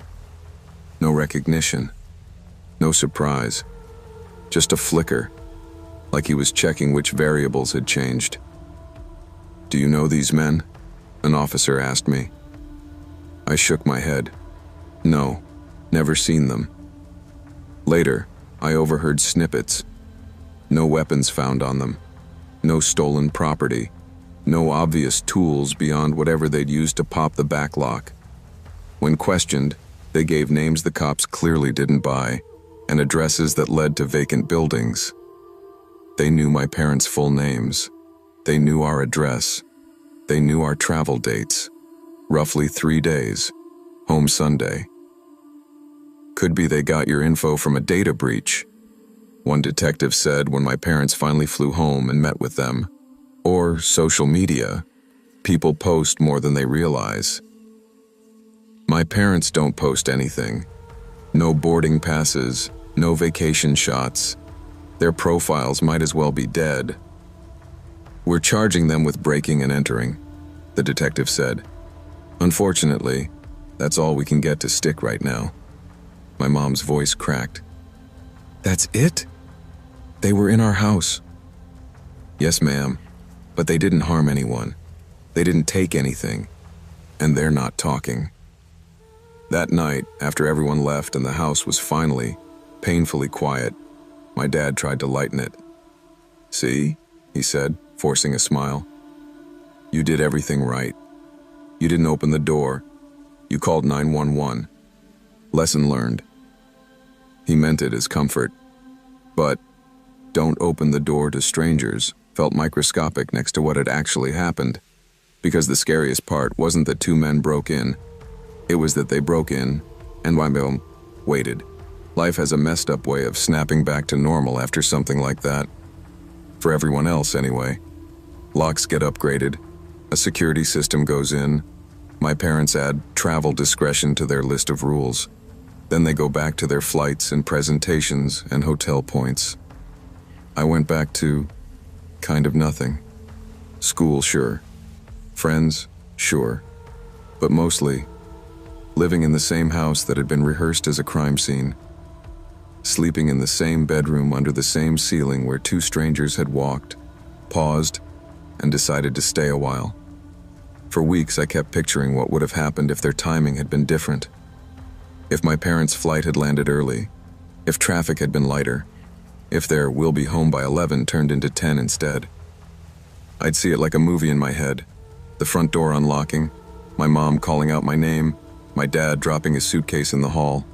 No recognition. No surprise. Just a flicker, like he was checking which variables had changed. "Do you know these men?" an officer asked me. I shook my head. "No, Never seen them. Later, I overheard snippets. No weapons found on them. No stolen property. No obvious tools beyond whatever they'd used to pop the back lock. When questioned, they gave names the cops clearly didn't buy, and addresses that led to vacant buildings. They knew my parents' full names. They knew our address. They knew our travel dates. Roughly 3 days. Home Sunday. Could be they got your info from a data breach, one detective said when my parents finally flew home and met with them. Or social media. People post more than they realize. My parents don't post anything. No boarding passes, no vacation shots. Their profiles might as well be dead. We're charging them with breaking and entering, the detective said. Unfortunately, that's all we can get to stick right now. My mom's voice cracked. That's it? They were in our house. Yes, ma'am, but they didn't harm anyone. They didn't take anything, and they're not talking. That night, after everyone left and the house was finally, painfully quiet, my dad tried to lighten it. See, he said, forcing a smile. You did everything right. You didn't open the door. You called 911. Lesson learned. He meant it as comfort. But don't open the door to strangers felt microscopic next to what had actually happened, because the scariest part wasn't that 2 men broke in. It was that they broke in and waited. Life has a messed up way of snapping back to normal after something like that. For everyone else, anyway. Locks get upgraded. A security system goes in. My parents add travel discretion to their list of rules. Then they go back to their flights and presentations and hotel points. I went back to kind of nothing. School, sure. Friends, sure. But mostly, living in the same house that had been rehearsed as a crime scene. Sleeping in the same bedroom under the same ceiling where 2 strangers had walked, paused, and decided to stay a while. For weeks, I kept picturing what would have happened if their timing had been different. If my parents' flight had landed early, if traffic had been lighter, if their "we'll be home by 11" turned into 10 instead. I'd see it like a movie in my head. The front door unlocking, my mom calling out my name, my dad dropping his suitcase in the hall,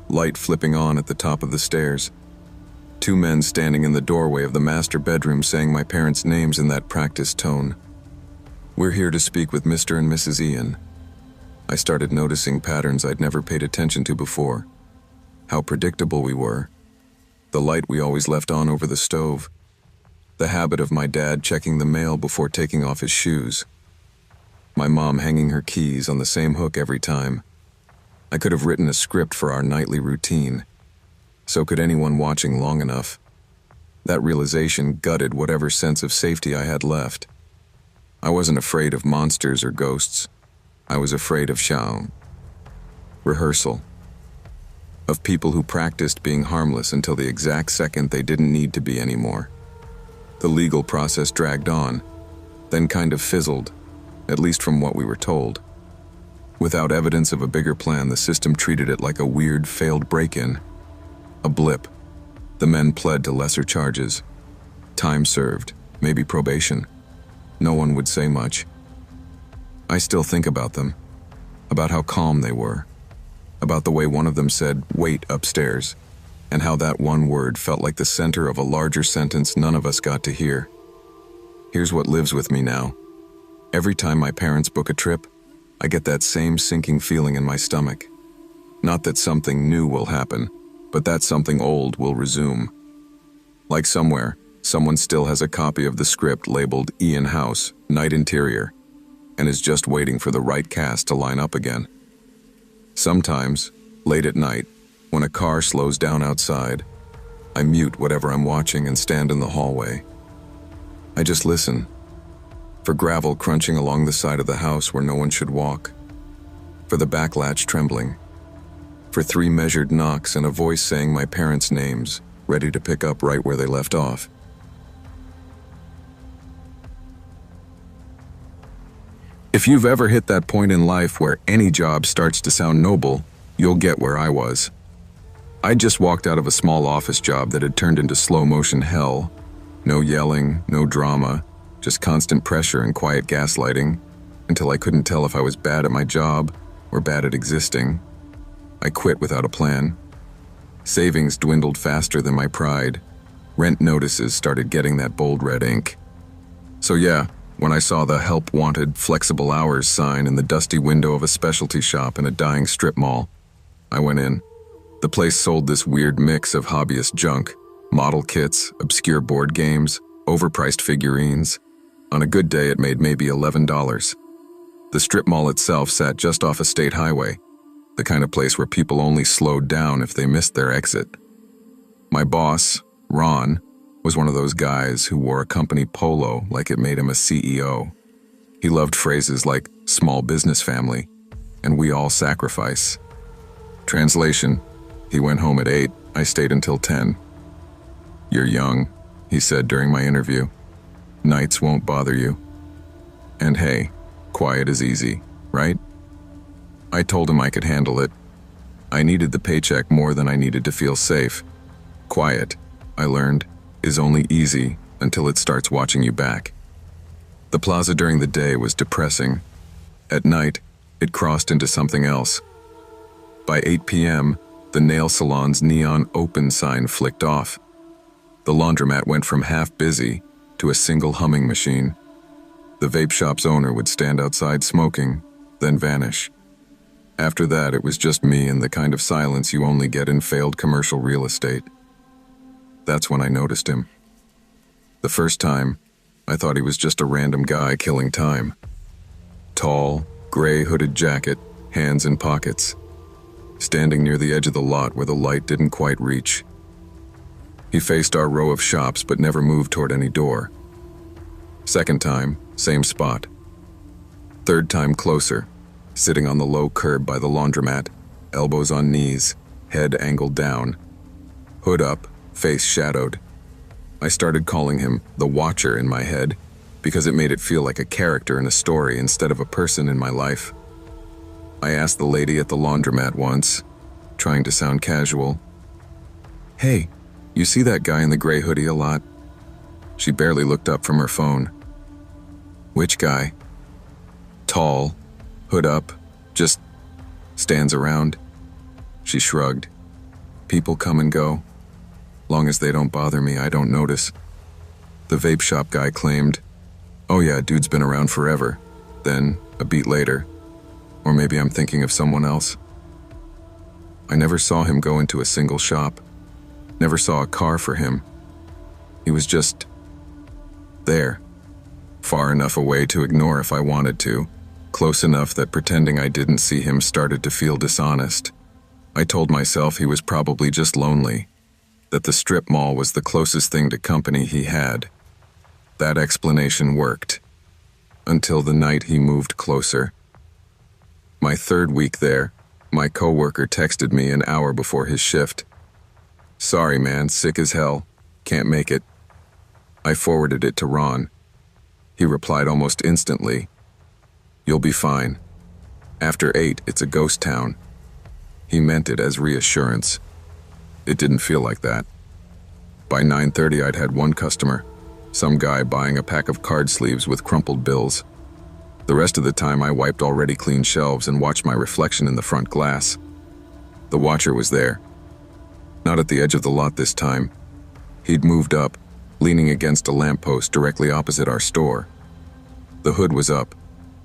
light flipping on at the top of the stairs, 2 men standing in the doorway of the master bedroom saying my parents' names in that practiced tone. We're here to speak with Mr. and Mrs. Ian. I started noticing patterns I'd never paid attention to before. How predictable we were. The light we always left on over the stove. The habit of my dad checking the mail before taking off his shoes. My mom hanging her keys on the same hook every time. I could have written a script for our nightly routine. So could anyone watching long enough. That realization gutted whatever sense of safety I had left. I wasn't afraid of monsters or ghosts. I was afraid of rehearsal. Of people who practiced being harmless until the exact second they didn't need to be anymore. The legal process dragged on, then kind of fizzled, at least from what we were told. Without evidence of a bigger plan, the system treated it like a weird, failed break-in. A blip. The men pled to lesser charges. Time served, maybe probation. No one would say much. I still think about them, about how calm they were, about the way one of them said, "Wait," upstairs, and how that one word felt like the center of a larger sentence none of us got to hear. Here's what lives with me now. Every time my parents book a trip, I get that same sinking feeling in my stomach. Not that something new will happen, but that something old will resume. Like somewhere, someone still has a copy of the script labeled Ian House, Night Interior, and is just waiting for the right cast to line up again. Sometimes, late at night, when a car slows down outside, I mute whatever I'm watching and stand in the hallway. I just listen. For gravel crunching along the side of the house where no one should walk. For the back latch trembling. For 3 measured knocks and a voice saying my parents' names, ready to pick up right where they left off. If you've ever hit that point in life where any job starts to sound noble, You'll get where I was. I'd just walked out of a small office job that had turned into slow-motion hell. No yelling, no drama, just constant pressure and quiet gaslighting, until I couldn't tell if I was bad at my job or bad at existing. I quit without a plan. Savings dwindled faster than my pride. Rent notices started getting that bold red ink. So yeah, when I saw the help wanted flexible hours sign in the dusty window of a specialty shop in a dying strip mall, I went in. The place sold this weird mix of hobbyist junk, model kits, obscure board games, overpriced figurines. On a good day, it made maybe $11. The strip mall itself sat just off a state highway, the kind of place where people only slowed down if they missed their exit. My boss, Ron, was one of those guys who wore a company polo like it made him a CEO. He loved phrases like small business family and we all sacrifice. Translation: he went home at 8, I stayed until 10. You're young, he said during my interview. Nights won't bother you. And hey, quiet is easy, right? I told him I could handle it. I needed the paycheck more than I needed to feel safe. Quiet, I learned, is only easy until it starts watching you back. The plaza during the day was depressing. At night, it crossed into something else. By 8 p.m., the nail salon's neon open sign flicked off. The laundromat went from half busy to a single humming machine. The vape shop's owner would stand outside smoking, then vanish. After that, it was just me and the kind of silence you only get in failed commercial real estate. That's when I noticed him. The first time, I thought he was just a random guy killing time. Tall, gray hooded jacket, hands in pockets, standing near the edge of the lot where the light didn't quite reach. He faced our row of shops but never moved toward any door. Second time, same spot. Third time closer, sitting on the low curb by the laundromat, elbows on knees, head angled down. Hood up, face shadowed. I started calling him the Watcher in my head because it made it feel like a character in a story instead of a person in my life. I asked the lady at the laundromat once, trying to sound casual, "Hey, you see that guy in the gray hoodie a lot?" She barely looked up from her phone. "Which guy?" "Tall, hood up, just stands around." She shrugged. "People come and go. Long as they don't bother me, I don't notice." The vape shop guy claimed, "Oh yeah, dude's been around forever." Then, a beat later, "Or maybe I'm thinking of someone else." I never saw him go into a single shop. Never saw a car for him. He was just there. Far enough away to ignore if I wanted to. Close enough that pretending I didn't see him started to feel dishonest. I told myself he was probably just lonely. That the strip mall was the closest thing to company he had. That explanation worked. Until the night he moved closer. My third week there, my coworker texted me an hour before his shift. "Sorry man, sick as hell. Can't make it." I forwarded it to Ron. He replied almost instantly, "You'll be fine. After 8, it's a ghost town." He meant it as reassurance. It didn't feel like that. By 9:30, I'd had one customer, some guy buying a pack of card sleeves with crumpled bills. The rest of the time, I wiped already clean shelves and watched my reflection in the front glass. The Watcher was there. Not at the edge of the lot this time. He'd moved up, leaning against a lamppost directly opposite our store. The hood was up,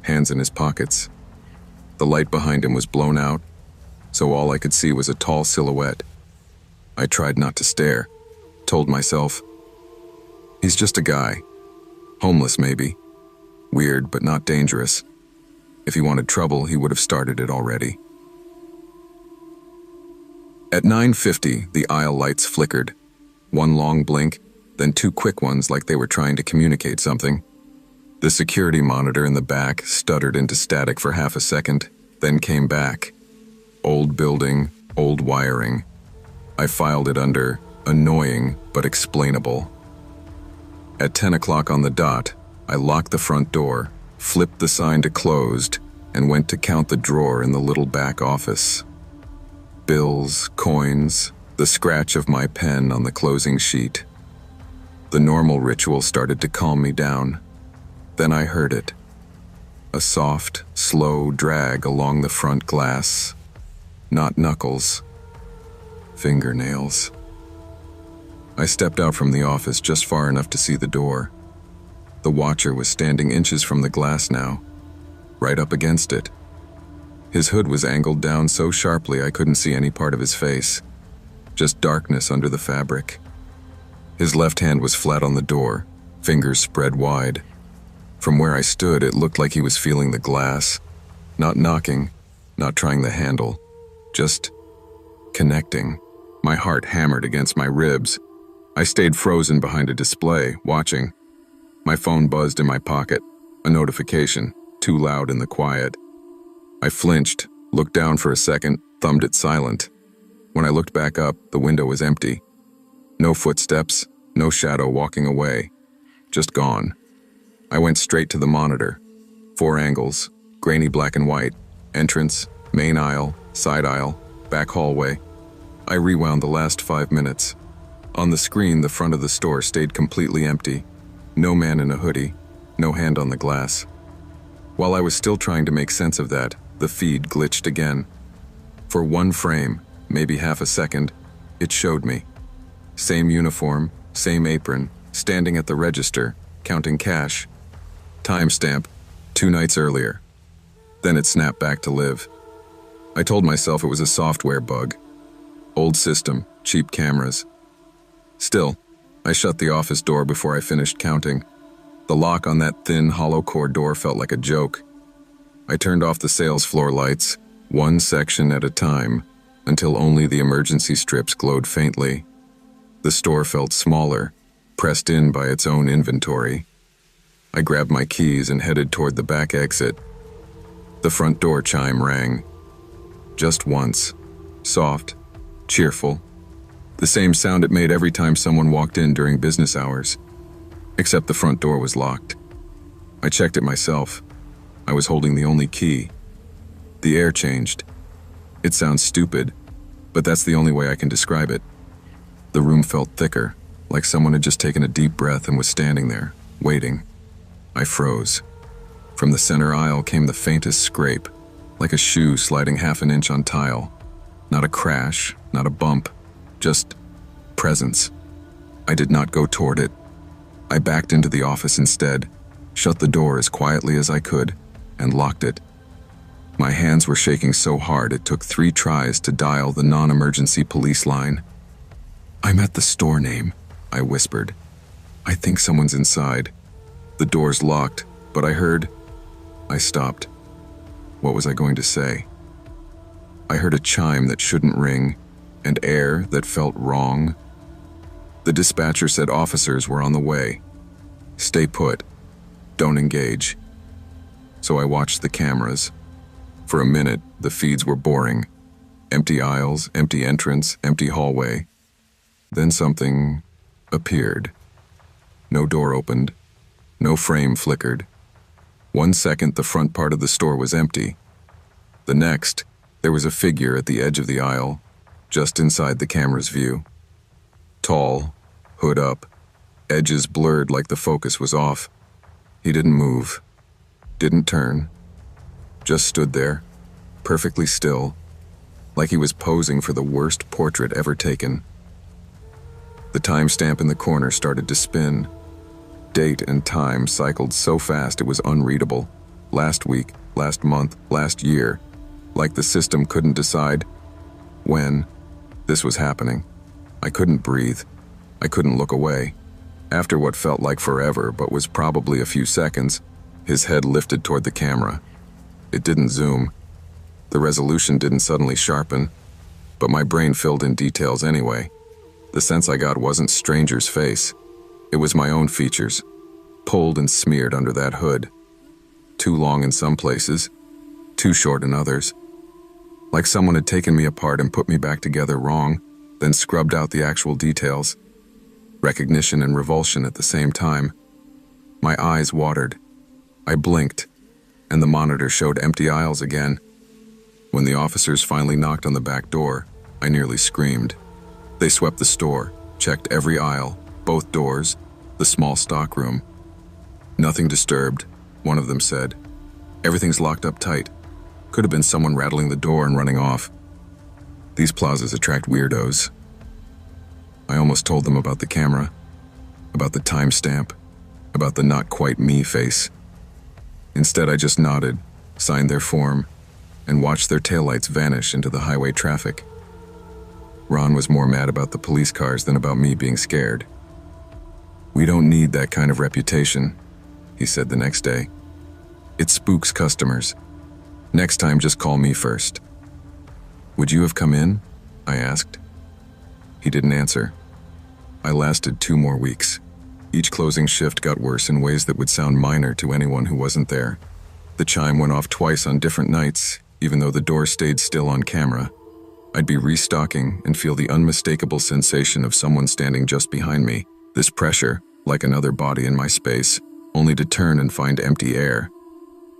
hands in his pockets. The light behind him was blown out, so all I could see was a tall silhouette. I tried not to stare, told myself, "He's just a guy. Homeless maybe. Weird but not dangerous. If he wanted trouble, he would have started it already." At 9:50, the aisle lights flickered. One long blink, then 2 quick ones like they were trying to communicate something. The security monitor in the back stuttered into static for half a second, then came back. Old building, old wiring. I filed it under annoying but explainable. At 10 o'clock on the dot, I locked the front door, flipped the sign to closed, and went to count the drawer in the little back office. Bills, coins, the scratch of my pen on the closing sheet. The normal ritual started to calm me down. Then I heard it. A soft, slow drag along the front glass. Not knuckles. Fingernails. I stepped out from the office just far enough to see the door. The watcher was standing inches from the glass now, right up against it. His hood was angled down so sharply I couldn't see any part of his face, just darkness under the fabric. His left hand was flat on the door, fingers spread wide. From where I stood, it looked like he was feeling the glass, not knocking, not trying the handle, just connecting. My heart hammered against my ribs. I stayed frozen behind a display, watching. My phone buzzed in my pocket, a notification, too loud in the quiet. I flinched, looked down for a second, thumbed it silent. When I looked back up, the window was empty. No footsteps, no shadow walking away. Just gone. I went straight to the monitor. 4 angles, grainy black and white, entrance, main aisle, side aisle, back hallway. I rewound the last 5 minutes. On the screen, the front of the store stayed completely empty. No man in a hoodie, no hand on the glass. While I was still trying to make sense of that, the feed glitched again. For 1 frame, maybe half a second, it showed me. Same uniform, same apron, standing at the register, counting cash. Timestamp, 2 nights earlier. Then it snapped back to live. I told myself it was a software bug. Old system, cheap cameras. Still, I shut the office door before I finished counting. The lock on that thin, hollow core door felt like a joke. I turned off the sales floor lights, 1 section at a time, until only the emergency strips glowed faintly. The store felt smaller, pressed in by its own inventory. I grabbed my keys and headed toward the back exit. The front door chime rang. Just once. Soft, cheerful. The same sound it made every time someone walked in during business hours. Except the front door was locked. I checked it myself. I was holding the only key. The air changed. It sounds stupid, but that's the only way I can describe it. The room felt thicker, like someone had just taken a deep breath and was standing there, waiting. I froze. From the center aisle came the faintest scrape, like a shoe sliding half an inch on tile. Not a crash, not a bump, just presence. I did not go toward it. I backed into the office instead, shut the door as quietly as I could, and locked it. My hands were shaking so hard it took 3 tries to dial the non-emergency police line. "I'm at the store name," I whispered. "I think someone's inside." The door's locked, but I heard... I stopped. What was I going to say? I heard a chime that shouldn't ring, and air that felt wrong. The dispatcher said officers were on the way. Stay put. Don't engage. So I watched the cameras. For a minute, the feeds were boring. Empty aisles, empty entrance, empty hallway. Then something appeared. No door opened. No frame flickered. 1 second, the front part of the store was empty. The next, there was a figure at the edge of the aisle, just inside the camera's view. Tall, hood up, edges blurred like the focus was off. He didn't move, didn't turn, just stood there, perfectly still, like he was posing for the worst portrait ever taken. The timestamp in the corner started to spin. Date and time cycled so fast it was unreadable. Last week, last month, last year, like the system couldn't decide when this was happening. I couldn't breathe. I couldn't look away. After what felt like forever, but was probably a few seconds, his head lifted toward the camera. It didn't zoom. The resolution didn't suddenly sharpen, but my brain filled in details anyway. The sense I got wasn't stranger's face. It was my own features, pulled and smeared under that hood. Too long in some places, too short in others. Like someone had taken me apart and put me back together wrong, then scrubbed out the actual details. Recognition and revulsion at the same time. My eyes watered. I blinked, and the monitor showed empty aisles again. When the officers finally knocked on the back door, I nearly screamed. They swept the store, checked every aisle, both doors, the small stockroom. Nothing disturbed, one of them said. Everything's locked up tight. Could have been someone rattling the door and running off. These plazas attract weirdos. I almost told them about the camera, about the timestamp, about the not quite me face. Instead, I just nodded, signed their form, and watched their taillights vanish into the highway traffic. Ron was more mad about the police cars than about me being scared. "We don't need that kind of reputation," he said the next day. "It spooks customers. Next time, just call me first." "Would you have come in?" I asked. He didn't answer. I lasted 2 more weeks. Each closing shift got worse in ways that would sound minor to anyone who wasn't there. The chime went off twice on different nights, even though the door stayed still on camera. I'd be restocking and feel the unmistakable sensation of someone standing just behind me, this pressure, like another body in my space, only to turn and find empty air.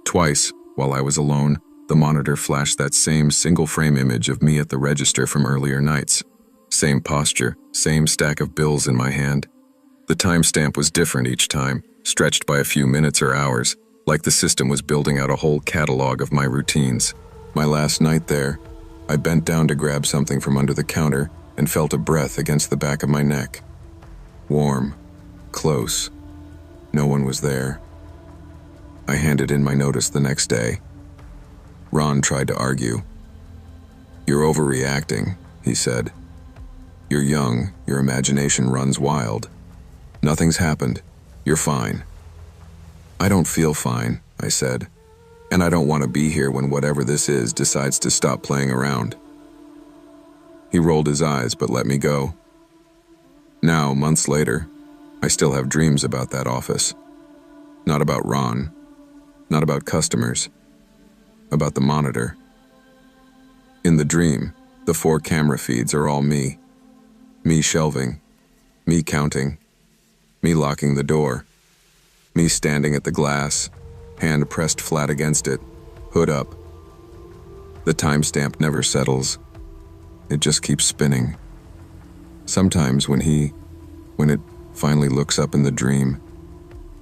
Twice, while I was alone, the monitor flashed that same single-frame image of me at the register from earlier nights. Same posture, same stack of bills in my hand. The timestamp was different each time, stretched by a few minutes or hours, like the system was building out a whole catalog of my routines. My last night there, I bent down to grab something from under the counter and felt a breath against the back of my neck. Warm, close. No one was there. I handed in my notice the next day. Ron tried to argue. "You're overreacting," he said. "You're young, your imagination runs wild. Nothing's happened. You're fine." "I don't feel fine," I said. "And I don't want to be here when whatever this is decides to stop playing around." He rolled his eyes but let me go. Now, months later, I still have dreams about that office. Not about Ron. Not about customers. About the monitor. In the dream, the 4 camera feeds are all me. Me shelving. Me counting. Me locking the door. Me standing at the glass, hand pressed flat against it, hood up. The timestamp never settles. It just keeps spinning. Sometimes when it finally looks up in the dream,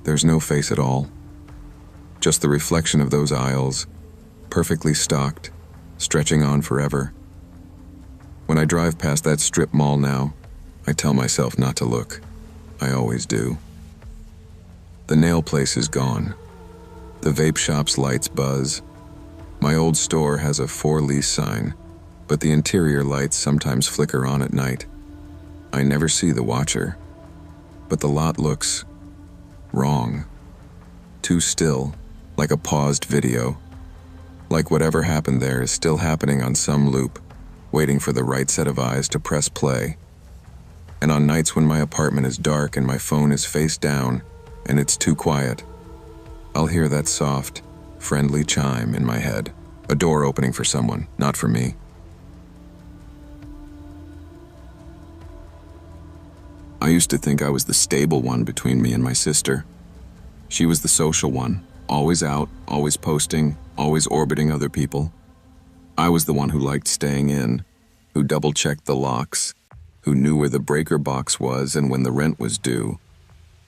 there's no face at all. Just the reflection of those aisles, perfectly stocked, stretching on forever. When I drive past that strip mall now, I tell myself not to look. I always do. The nail place is gone. The vape shop's lights buzz. My old store has a for lease sign, but the interior lights sometimes flicker on at night. I never see the watcher, but the lot looks wrong. Too still, like a paused video. Like whatever happened there is still happening on some loop, waiting for the right set of eyes to press play. And on nights when my apartment is dark and my phone is face down and it's too quiet, I'll hear that soft, friendly chime in my head. A door opening for someone, not for me. I used to think I was the stable one between me and my sister. She was the social one, always out, always posting, always orbiting other people. I was the one who liked staying in, who double-checked the locks, who knew where the breaker box was and when the rent was due.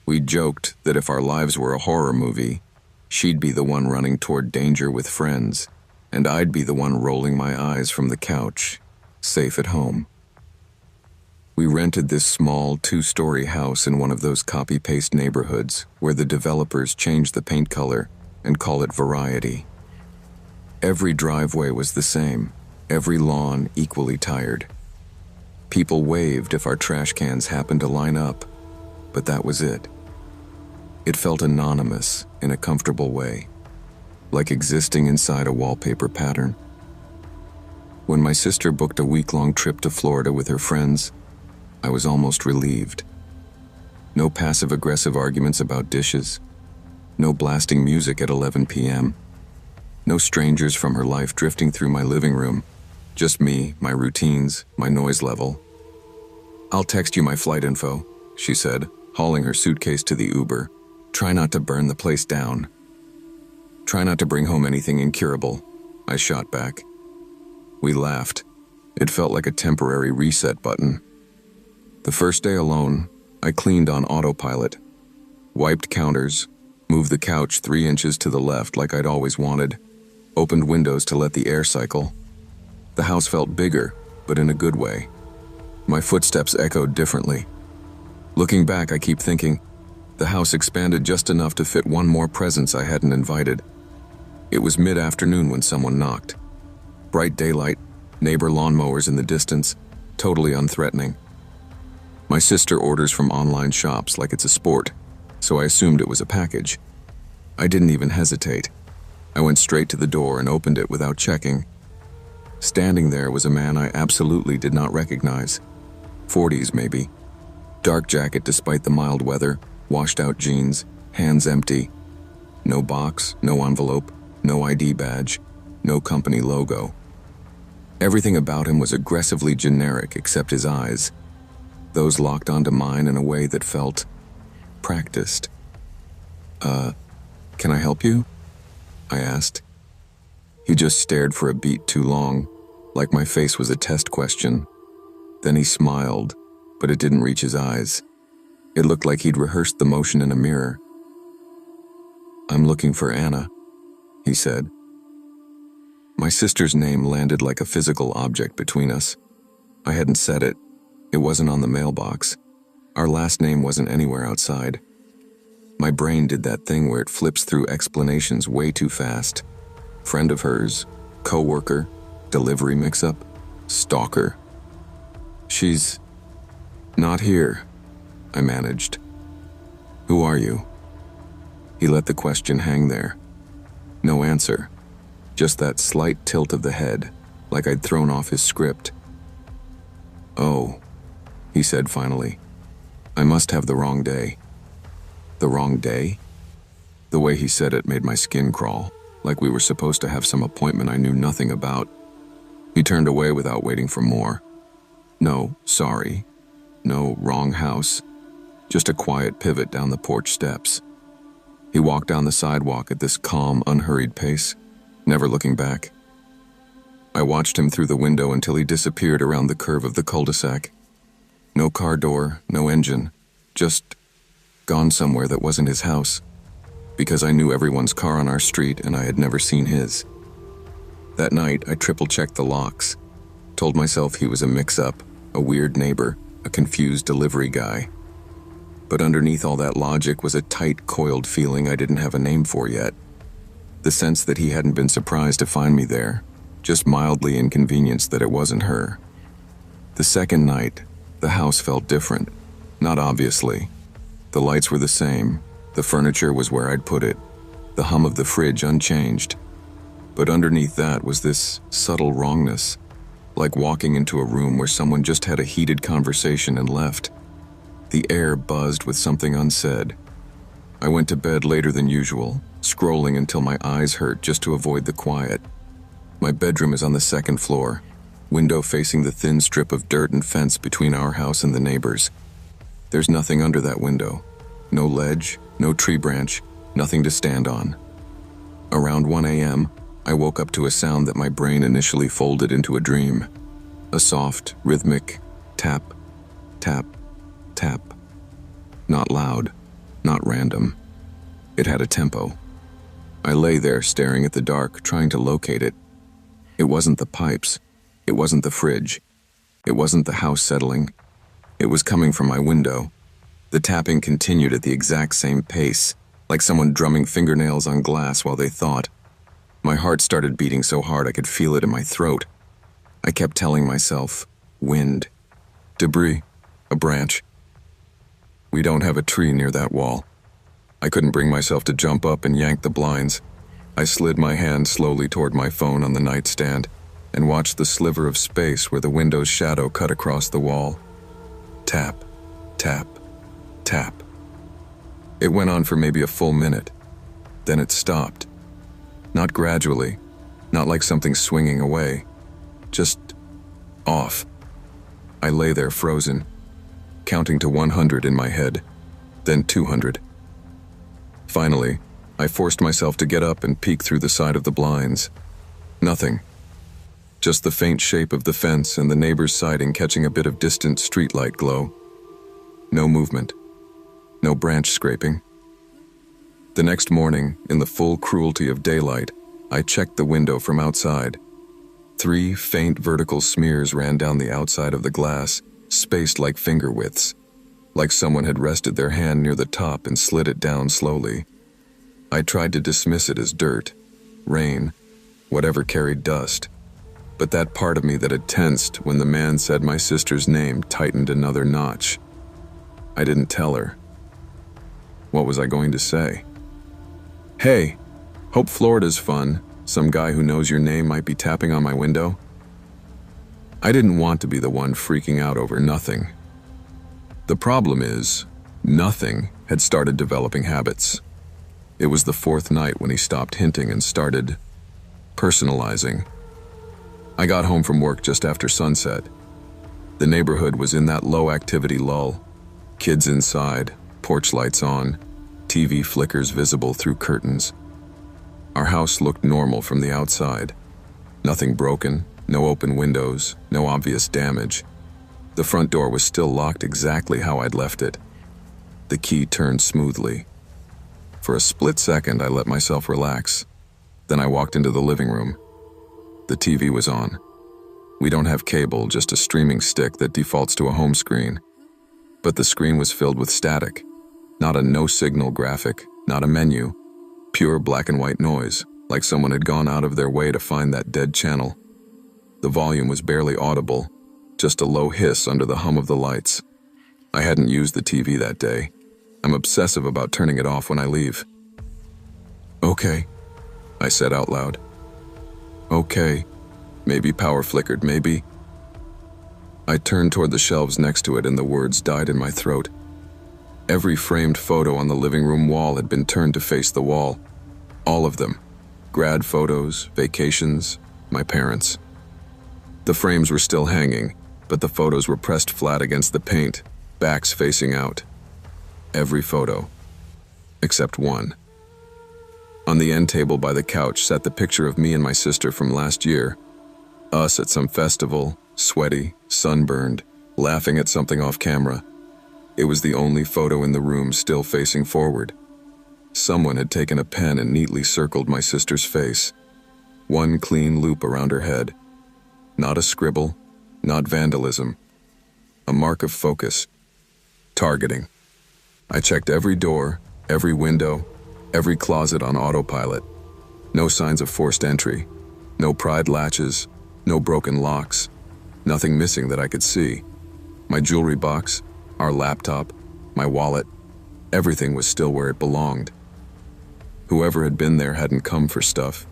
We joked that if our lives were a horror movie, she'd be the one running toward danger with friends, and I'd be the one rolling my eyes from the couch, safe at home. We rented this small 2-story house in one of those copy-paste neighborhoods where the developers change the paint color and call it variety. Every driveway was the same, every lawn equally tired. People waved if our trash cans happened to line up, but that was it. It felt anonymous in a comfortable way, like existing inside a wallpaper pattern. When my sister booked a week-long trip to Florida with her friends, I was almost relieved. No passive-aggressive arguments about dishes. No blasting music at 11 p.m. No strangers from her life drifting through my living room. Just me, my routines, my noise level. "I'll text you my flight info," she said, hauling her suitcase to the Uber. "Try not to burn the place down." "Try not to bring home anything incurable," I shot back. We laughed. It felt like a temporary reset button. The first day alone, I cleaned on autopilot, wiped counters, moved the couch 3 inches to the left like I'd always wanted, opened windows to let the air cycle. The house felt bigger, but in a good way. My footsteps echoed differently. Looking back, I keep thinking, the house expanded just enough to fit one more presence I hadn't invited. It was mid-afternoon when someone knocked. Bright daylight, neighbor lawnmowers in the distance, totally unthreatening. My sister orders from online shops like it's a sport, so I assumed it was a package. I didn't even hesitate. I went straight to the door and opened it without checking. Standing there was a man I absolutely did not recognize. 40s maybe. Dark jacket despite the mild weather, washed out jeans, hands empty. No box, no envelope, no ID badge, no company logo. Everything about him was aggressively generic except his eyes. Those locked onto mine in a way that felt practiced. Can I help you? I asked. He just stared for a beat too long, like my face was a test question. Then he smiled, but it didn't reach his eyes. It looked like he'd rehearsed the motion in a mirror. I'm looking for Anna, he said. My sister's name landed like a physical object between us. I hadn't said it. It wasn't on the mailbox. Our last name wasn't anywhere outside. My brain did that thing where it flips through explanations way too fast. Friend of hers, co-worker, delivery mix-up, stalker. She's not here, I managed. Who are you? He let the question hang there. No answer. Just that slight tilt of the head, like I'd thrown off his script. Oh, he said finally. I must have the wrong day. The wrong day? The way he said it made my skin crawl, like we were supposed to have some appointment I knew nothing about. He turned away without waiting for more. No, sorry. No, wrong house. Just a quiet pivot down the porch steps. He walked down the sidewalk at this calm, unhurried pace, never looking back. I watched him through the window until he disappeared around the curve of the cul-de-sac. No car door, no engine, just gone somewhere that wasn't his house, because I knew everyone's car on our street and I had never seen his. That night, I triple-checked the locks, told myself he was a mix-up, a weird neighbor, a confused delivery guy. But underneath all that logic was a tight, coiled feeling I didn't have a name for yet. The sense that he hadn't been surprised to find me there, just mildly inconvenienced that it wasn't her. The second night, the house felt different, not obviously. The lights were the same, the furniture was where I'd put it, the hum of the fridge unchanged. But underneath that was this subtle wrongness, like walking into a room where someone just had a heated conversation and left. The air buzzed with something unsaid. I went to bed later than usual, scrolling until my eyes hurt just to avoid the quiet. My bedroom is on the second floor, window facing the thin strip of dirt and fence between our house and the neighbors. There's nothing under that window. No ledge, no tree branch, nothing to stand on. Around 1 a.m., I woke up to a sound that my brain initially folded into a dream. A soft, rhythmic tap, tap, tap. Not loud, not random. It had a tempo. I lay there staring at the dark, trying to locate it. It wasn't the pipes. It wasn't the fridge. It wasn't the house settling. It was coming from my window. The tapping continued at the exact same pace, like someone drumming fingernails on glass while they thought. My heart started beating so hard I could feel it in my throat. I kept telling myself, wind, debris, a branch. We don't have a tree near that wall. I couldn't bring myself to jump up and yank the blinds. I slid my hand slowly toward my phone on the nightstand and watched the sliver of space where the window's shadow cut across the wall. Tap, tap, tap. It went on for maybe a full minute. Then it stopped. Not gradually, not like something swinging away, just off. I lay there frozen, counting to 100 in my head, then 200. Finally, I forced myself to get up and peek through the side of the blinds. Nothing. Just the faint shape of the fence and the neighbor's siding catching a bit of distant streetlight glow. No movement. No branch scraping. The next morning, in the full cruelty of daylight, I checked the window from outside. 3 faint vertical smears ran down the outside of the glass, spaced like finger widths, like someone had rested their hand near the top and slid it down slowly. I tried to dismiss it as dirt, rain, whatever carried dust, but that part of me that had tensed when the man said my sister's name tightened another notch. I didn't tell her. What was I going to say? Hey, hope Florida's fun. Some guy who knows your name might be tapping on my window. I didn't want to be the one freaking out over nothing. The problem is, nothing had started developing habits. It was the 4th night when he stopped hinting and started personalizing. I got home from work just after sunset. The neighborhood was in that low-activity lull. Kids inside, porch lights on, TV flickers visible through curtains. Our house looked normal from the outside. Nothing broken, no open windows, no obvious damage. The front door was still locked exactly how I'd left it. The key turned smoothly. For a split second, I let myself relax. Then I walked into the living room. The TV was on. We don't have cable, just a streaming stick that defaults to a home screen. But the screen was filled with static. Not a no-signal graphic, not a menu. Pure black and white noise, like someone had gone out of their way to find that dead channel. The volume was barely audible, just a low hiss under the hum of the lights. I hadn't used the TV that day. I'm obsessive about turning it off when I leave. Okay, I said out loud. Okay, maybe power flickered, maybe. I turned toward the shelves next to it and the words died in my throat. Every framed photo on the living room wall had been turned to face the wall. All of them. Grad photos, vacations, my parents. The frames were still hanging, but the photos were pressed flat against the paint, backs facing out. Every photo. Except one. On the end table by the couch sat the picture of me and my sister from last year. Us at some festival, sweaty, sunburned, laughing at something off camera. It was the only photo in the room still facing forward. Someone had taken a pen and neatly circled my sister's face. One clean loop around her head. Not a scribble, not vandalism. A mark of focus. Targeting. I checked every door, every window, every closet on autopilot. No signs of forced entry. No pried latches, no broken locks. Nothing missing that I could see. My jewelry box, our laptop, my wallet, everything was still where it belonged. Whoever had been there hadn't come for stuff.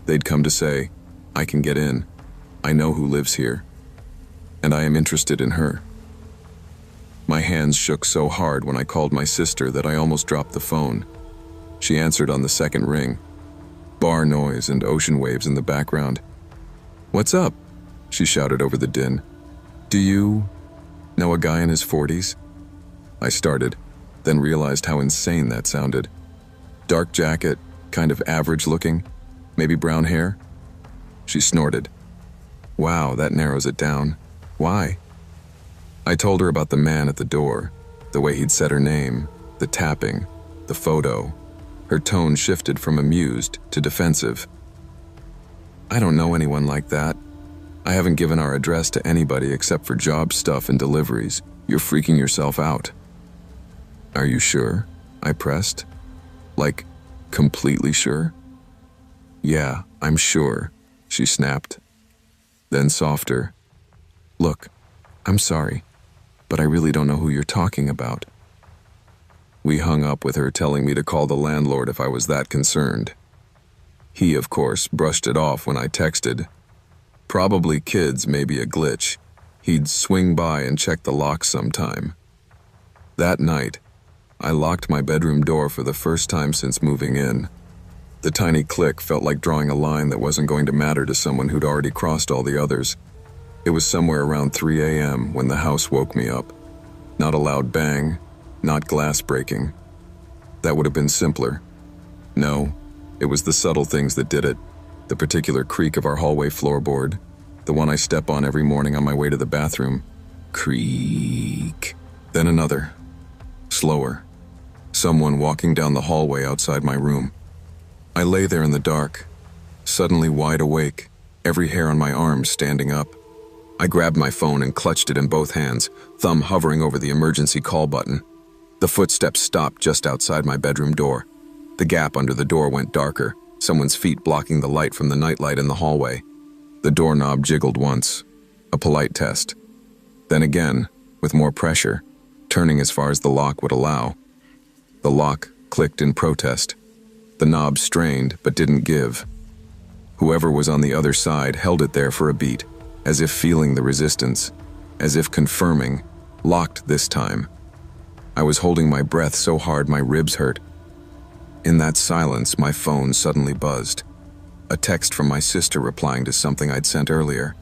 They'd come to say, I can get in. I know who lives here. And I am interested in her. My hands shook so hard when I called my sister that I almost dropped the phone. She answered on the second ring. Bar noise and ocean waves in the background. What's up? She shouted over the din. Do you know a guy in his 40s? I started, then realized how insane that sounded. Dark jacket, kind of average looking, maybe brown hair? She snorted. Wow, that narrows it down. Why? I told her about the man at the door, the way he'd said her name, the tapping, the photo. Her tone shifted from amused to defensive. I don't know anyone like that. I haven't given our address to anybody except for job stuff and deliveries. You're freaking yourself out. Are you sure? I pressed. Like, completely sure? Yeah, I'm sure, she snapped. Then softer. Look, I'm sorry, but I really don't know who you're talking about. We hung up with her telling me to call the landlord if I was that concerned. He, of course, brushed it off when I texted. Probably kids, maybe a glitch. He'd swing by and check the lock sometime. That night, I locked my bedroom door for the first time since moving in. The tiny click felt like drawing a line that wasn't going to matter to someone who'd already crossed all the others. It was somewhere around 3 a.m. when the house woke me up. Not a loud bang, not glass breaking. That would have been simpler. No, it was the subtle things that did it. The particular creak of our hallway floorboard, the one I step on every morning on my way to the bathroom. Creak. Then another. Slower. Someone walking down the hallway outside my room. I lay there in the dark, suddenly wide awake, every hair on my arm standing up. I grabbed my phone and clutched it in both hands, thumb hovering over the emergency call button. The footsteps stopped just outside my bedroom door. The gap under the door went darker, someone's feet blocking the light from the nightlight in the hallway. The doorknob jiggled once, a polite test. Then again, with more pressure, turning as far as the lock would allow. The lock clicked in protest. The knob strained but didn't give. Whoever was on the other side held it there for a beat, as if feeling the resistance, as if confirming, locked this time. I was holding my breath so hard my ribs hurt. In that silence, my phone suddenly buzzed. A text from my sister replying to something I'd sent earlier.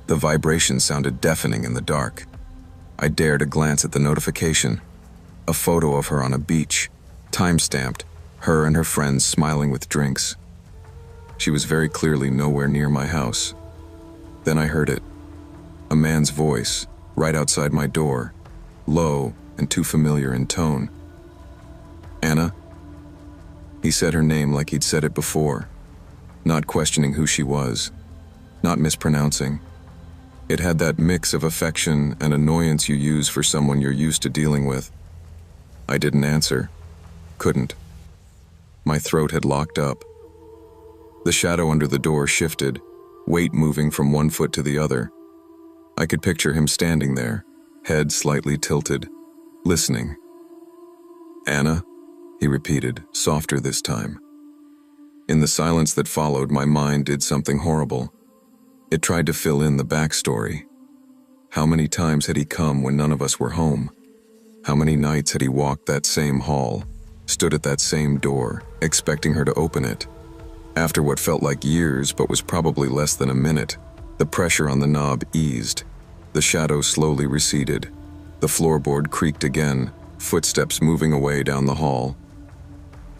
The vibration sounded deafening in the dark. I dared a glance at the notification. A photo of her on a beach, time-stamped, her and her friends smiling with drinks. She was very clearly nowhere near my house. Then I heard it. A man's voice, right outside my door, low and too familiar in tone. Anna? He said her name like he'd said it before, not questioning who she was, not mispronouncing. It had that mix of affection and annoyance you use for someone you're used to dealing with. I didn't answer. Couldn't. My throat had locked up. The shadow under the door shifted, weight moving from one foot to the other. I could picture him standing there, head slightly tilted, listening. Anna, he repeated, softer this time. In the silence that followed, my mind did something horrible. It tried to fill in the backstory. How many times had he come when none of us were home? How many nights had he walked that same hall, stood at that same door, expecting her to open it? After what felt like years but was probably less than a minute, the pressure on the knob eased. The shadow slowly receded. The floorboard creaked again, footsteps moving away down the hall.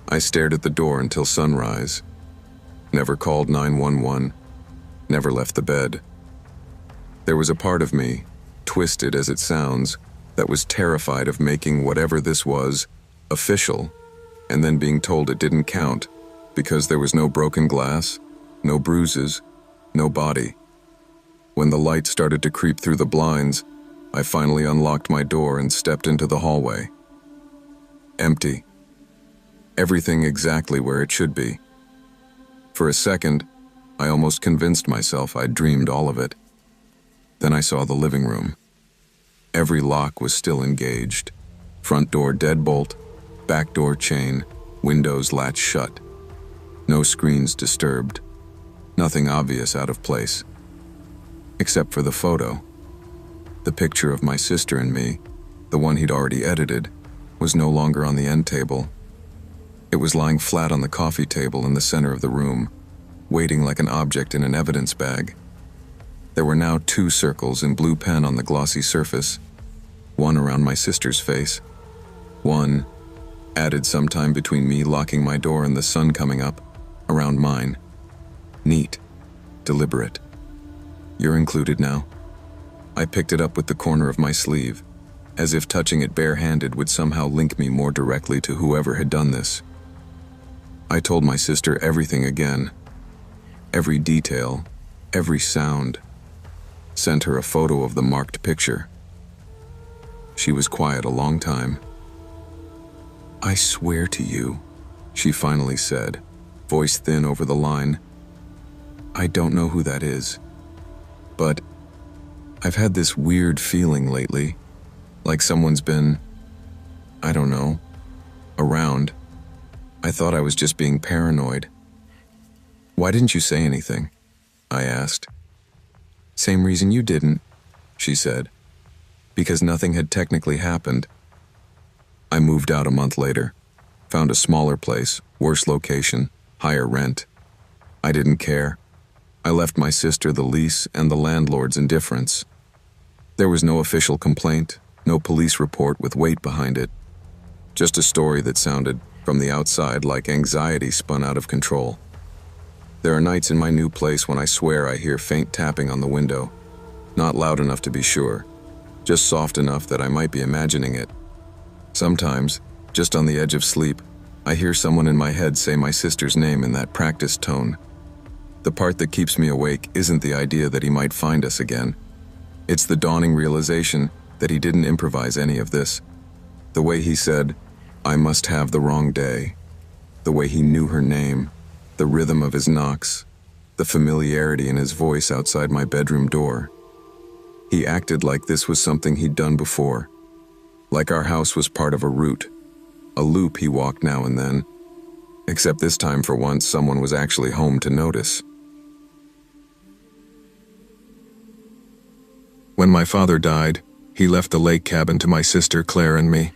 I stared at the door until sunrise. Never called 911. Never left the bed. There was a part of me, twisted as it sounds, that was terrified of making whatever this was official, and then being told it didn't count because there was no broken glass, no bruises, no body. When the light started to creep through the blinds, I finally unlocked my door and stepped into the hallway. Empty. Everything exactly where it should be. For a second, I almost convinced myself I'd dreamed all of it. Then I saw the living room. Every lock was still engaged. Front door deadbolt, back door chain, windows latch shut. No screens disturbed. Nothing obvious out of place. Except for the photo. The picture of my sister and me, the one he'd already edited, was no longer on the end table. It was lying flat on the coffee table in the center of the room, waiting like an object in an evidence bag. There were now 2 circles in blue pen on the glossy surface, one around my sister's face, one, added sometime between me locking my door and the sun coming up, around mine. Neat, deliberate. You're included now. I picked it up with the corner of my sleeve, as if touching it barehanded would somehow link me more directly to whoever had done this. I told my sister everything again. Every detail, every sound. Sent her a photo of the marked picture. She was quiet a long time. I swear to you, she finally said, voice thin over the line. I don't know who that is, but I've had this weird feeling lately, like someone's been, I don't know, around. I thought I was just being paranoid. Why didn't you say anything? I asked. Same reason you didn't, she said. Because nothing had technically happened. I moved out a month later, found a smaller place, worse location, higher rent. I didn't care. I left my sister the lease and the landlord's indifference. There was no official complaint, no police report with weight behind it. Just a story that sounded, from the outside, like anxiety spun out of control. There are nights in my new place when I swear I hear faint tapping on the window. Not loud enough to be sure, just soft enough that I might be imagining it. Sometimes, just on the edge of sleep, I hear someone in my head say my sister's name in that practiced tone. The part that keeps me awake isn't the idea that he might find us again. It's the dawning realization that he didn't improvise any of this. The way he said, "I must have the wrong day." The way he knew her name, the rhythm of his knocks, the familiarity in his voice outside my bedroom door. He acted like this was something he'd done before, like our house was part of a route, a loop he walked now and then, except this time for once someone was actually home to notice. When my father died, he left the lake cabin to my sister Claire and me.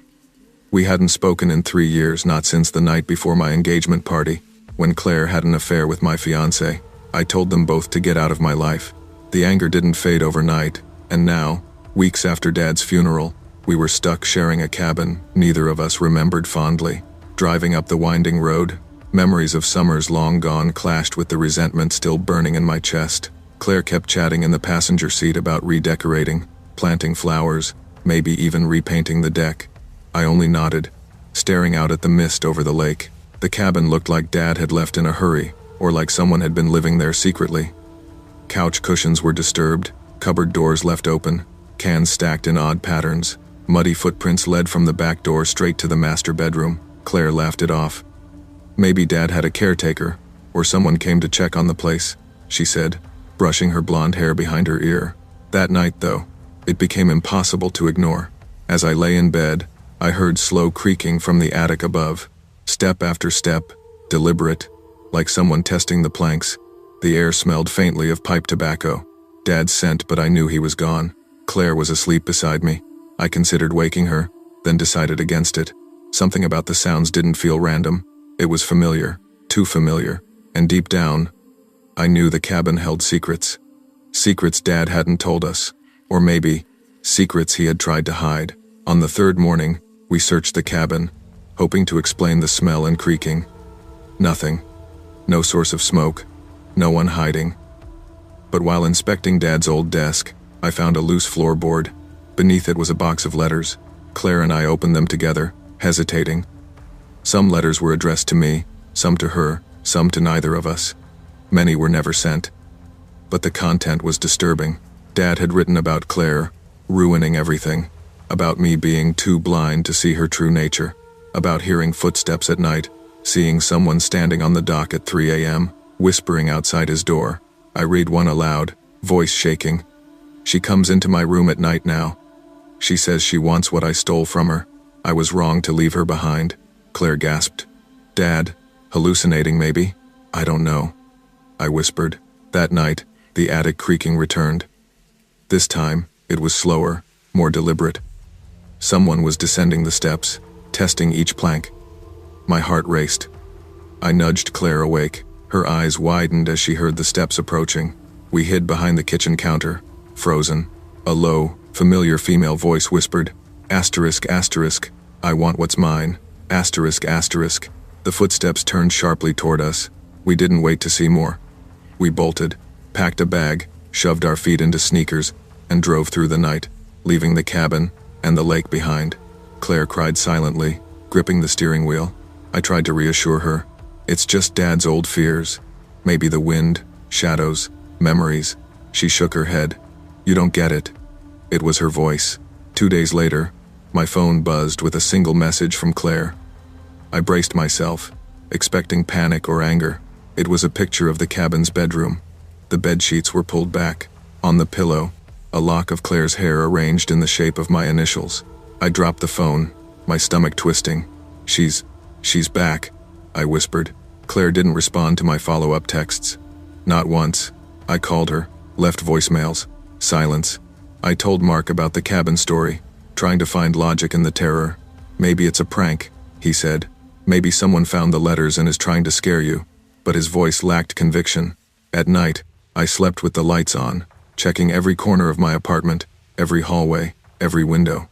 We hadn't spoken in 3 years, not since the night before my engagement party, when Claire had an affair with my fiancé. I told them both to get out of my life. The anger didn't fade overnight, and now, weeks after Dad's funeral, we were stuck sharing a cabin neither of us remembered fondly. Driving up the winding road, memories of summers long gone clashed with the resentment still burning in my chest. Claire kept chatting in the passenger seat about redecorating, planting flowers, maybe even repainting the deck. I only nodded, staring out at the mist over the lake. The cabin looked like Dad had left in a hurry, or like someone had been living there secretly. Couch cushions were disturbed, cupboard doors left open, cans stacked in odd patterns. Muddy footprints led from the back door straight to the master bedroom. Claire laughed it off. "Maybe Dad had a caretaker, or someone came to check on the place," she said, brushing her blonde hair behind her ear. That night, though, it became impossible to ignore. As I lay in bed, I heard slow creaking from the attic above. Step after step, deliberate, like someone testing the planks. The air smelled faintly of pipe tobacco. Dad's scent, but I knew he was gone. Claire was asleep beside me. I considered waking her, then decided against it. Something about the sounds didn't feel random. It was familiar, too familiar, and deep down, I knew the cabin held secrets. Secrets Dad hadn't told us, or maybe, secrets he had tried to hide. On the third morning, we searched the cabin, hoping to explain the smell and creaking. Nothing. No source of smoke. No one hiding. But while inspecting Dad's old desk, I found a loose floorboard. Beneath it was a box of letters. Claire and I opened them together, hesitating. Some letters were addressed to me, some to her, some to neither of us. Many were never sent. But the content was disturbing. Dad had written about Claire, ruining everything. About me being too blind to see her true nature. About hearing footsteps at night, seeing someone standing on the dock at 3 a.m., whispering outside his door. I read one aloud, voice shaking. "She comes into my room at night now. She says she wants what I stole from her. I was wrong to leave her behind." Claire gasped. "Dad, hallucinating maybe? I don't know." I whispered. That night, the attic creaking returned. This time, it was slower, more deliberate. Someone was descending the steps, testing each plank. My heart raced. I nudged Claire awake. Her eyes widened as she heard the steps approaching. We hid behind the kitchen counter, frozen. A low, familiar female voice whispered, "Asterisk, asterisk, I want what's mine. Asterisk, asterisk." The footsteps turned sharply toward us. We didn't wait to see more. We bolted, packed a bag, shoved our feet into sneakers, and drove through the night, leaving the cabin and the lake behind. Claire cried silently, gripping the steering wheel. I tried to reassure her. "It's just Dad's old fears. Maybe the wind, shadows, memories." She shook her head. "You don't get it." It was her voice. 2 days later, my phone buzzed with a single message from Claire. I braced myself, expecting panic or anger. It was a picture of the cabin's bedroom. The bedsheets were pulled back. On the pillow, a lock of Claire's hair arranged in the shape of my initials. I dropped the phone, my stomach twisting. She's back," I whispered. Claire didn't respond to my follow-up texts. Not once. I called her, left voicemails. Silence. I told Mark about the cabin story, trying to find logic in the terror. "Maybe it's a prank," he said. "Maybe someone found the letters and is trying to scare you." But his voice lacked conviction. At night, I slept with the lights on, checking every corner of my apartment, every hallway, every window.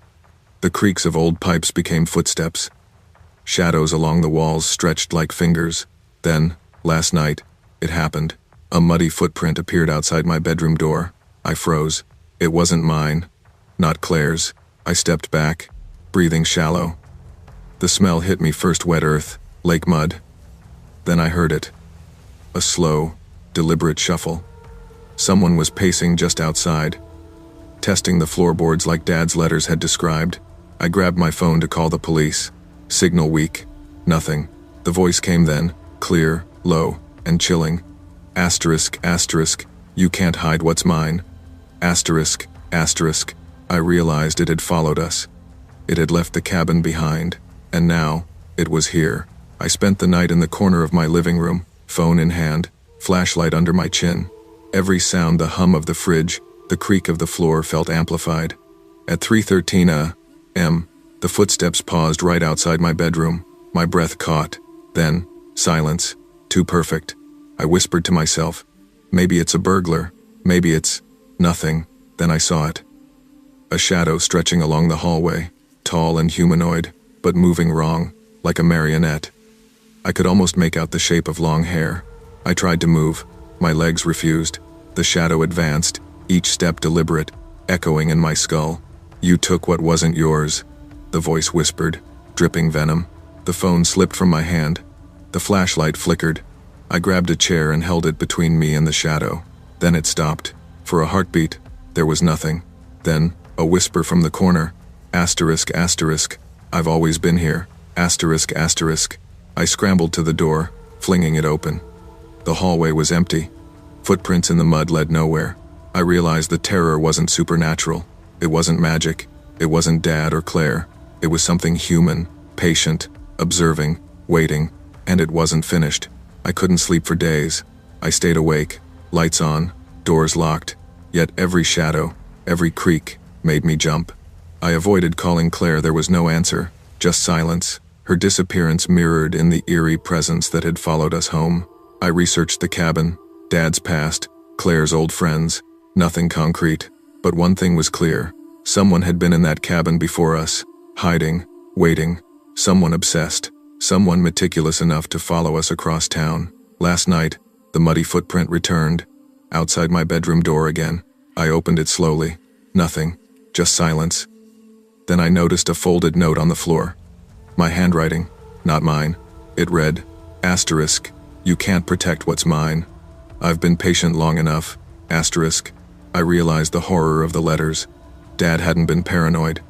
The creaks of old pipes became footsteps. Shadows along the walls stretched like fingers. Then, last night, It happened. A muddy footprint appeared outside my bedroom door. I froze. It wasn't mine. Not Claire's. I stepped back, breathing shallow. The smell hit me first wet earth, lake mud. Then I heard it. A slow, deliberate shuffle. Someone was pacing just outside, testing the floorboards like Dad's letters had described. I grabbed my phone to call the police. Signal weak. Nothing. The voice came then, clear, low, and chilling. Asterisk, asterisk, you can't hide what's mine. Asterisk, asterisk. I realized it had followed us. It had left the cabin behind, and now, it was here. I spent the night in the corner of my living room, phone in hand, flashlight under my chin. Every sound, the hum of the fridge, the creak of the floor felt amplified. At 3:13 a.m., the footsteps paused right outside my bedroom. My breath caught. Then, silence. Too perfect. I whispered to myself, maybe it's a burglar, maybe it's nothing. Then I saw it. A shadow stretching along the hallway, tall and humanoid, but moving wrong, like a marionette. I could almost make out the shape of long hair. I tried to move. My legs refused. The shadow advanced, each step deliberate, echoing in my skull. You took what wasn't yours, the voice whispered, dripping venom. The phone slipped from my hand. The flashlight flickered. I grabbed a chair and held it between me and the shadow. Then it stopped. For a heartbeat, there was nothing. Then, a whisper from the corner. Asterisk, asterisk. I've always been here. Asterisk, asterisk. I scrambled to the door, flinging it open. The hallway was empty. Footprints in the mud led nowhere. I realized the terror wasn't supernatural. It wasn't magic. It wasn't Dad or Claire. It was something human, patient, observing, waiting, and it wasn't finished. I couldn't sleep for days. I stayed awake, lights on, doors locked, yet every shadow, every creak, made me jump. I avoided calling Claire. There was no answer, just silence. Her disappearance mirrored in the eerie presence that had followed us home. I researched the cabin, Dad's past, Claire's old friends. Nothing concrete, but one thing was clear. Someone had been in that cabin before us, hiding, waiting. Someone obsessed, someone meticulous enough to follow us across town. Last night, the muddy footprint returned, outside my bedroom door again. I opened it slowly. Nothing, just silence. Then I noticed a folded note on the floor. My handwriting, not mine. It read, asterisk, you can't protect what's mine. I've been patient long enough, asterisk. I realized the horror of the letters. Dad hadn't been paranoid.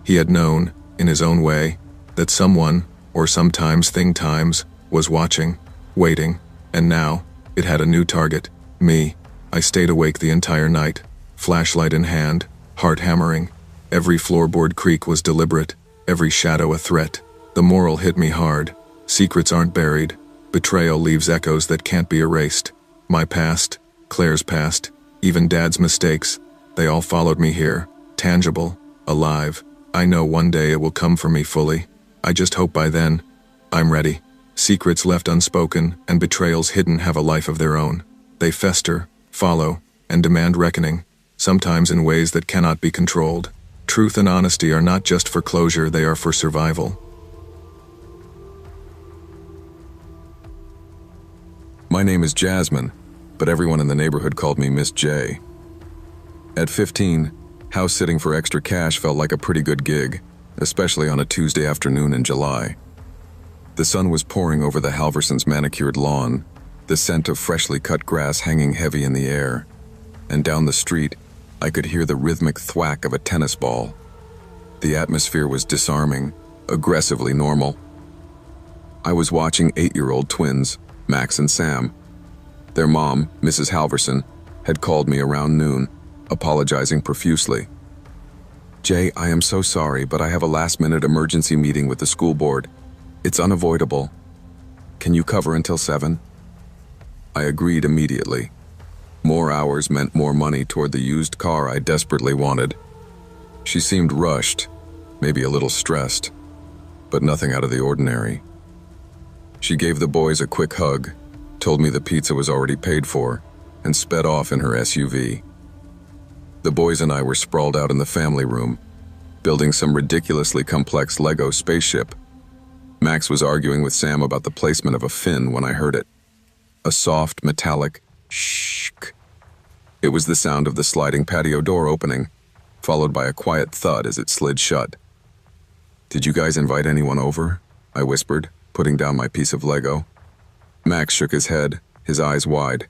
He had known, in his own way, that someone, or sometimes times, was watching, waiting, and now, it had a new target, me. I stayed awake the entire night, flashlight in hand, heart hammering. Every floorboard creak was deliberate, every shadow a threat. The moral hit me hard. Secrets aren't buried. Betrayal leaves echoes that can't be erased. My past, Claire's past, even Dad's mistakes, they all followed me here, tangible, alive. I know one day it will come for me fully. I just hope by then, I'm ready. Secrets left unspoken and betrayals hidden have a life of their own. They fester, follow, and demand reckoning, sometimes in ways that cannot be controlled. Truth and honesty are not just for closure, they are for survival. My name is Jasmine, but everyone in the neighborhood called me Miss J. At 15, house sitting for extra cash felt like a pretty good gig, especially on a Tuesday afternoon in July. The sun was pouring over the Halversons' manicured lawn, the scent of freshly cut grass hanging heavy in the air, and down the street, I could hear the rhythmic thwack of a tennis ball. The atmosphere was disarming, aggressively normal. I was watching 8-year-old twins, Max and Sam. Their mom, Mrs. Halverson, had called me around noon, apologizing profusely. "Jay, I am so sorry, but I have a last-minute emergency meeting with the school board. It's unavoidable. Can you cover until 7? I agreed immediately. More hours meant more money toward the used car I desperately wanted. She seemed rushed, maybe a little stressed, but nothing out of the ordinary. She gave the boys a quick hug, told me the pizza was already paid for, and sped off in her SUV. The boys and I were sprawled out in the family room, building some ridiculously complex Lego spaceship. Max was arguing with Sam about the placement of a fin when I heard it. A soft, metallic shh. It was the sound of the sliding patio door opening, followed by a quiet thud as it slid shut. "Did you guys invite anyone over?" I whispered, putting down my piece of Lego. Max shook his head, his eyes wide.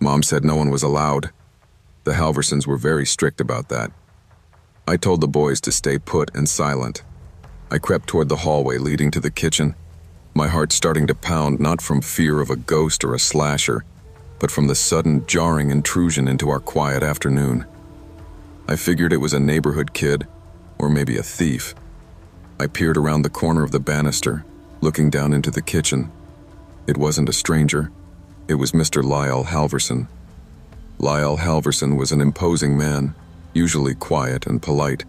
Mom said no one was allowed. The Halversons were very strict about that. I told the boys to stay put and silent. I crept toward the hallway leading to the kitchen, my heart starting to pound not from fear of a ghost or a slasher, but from the sudden, jarring intrusion into our quiet afternoon. I figured it was a neighborhood kid, or maybe a thief. I peered around the corner of the banister, looking down into the kitchen. It wasn't a stranger. It was Mr. Lyle Halverson. Lyle Halverson was an imposing man, usually quiet and polite,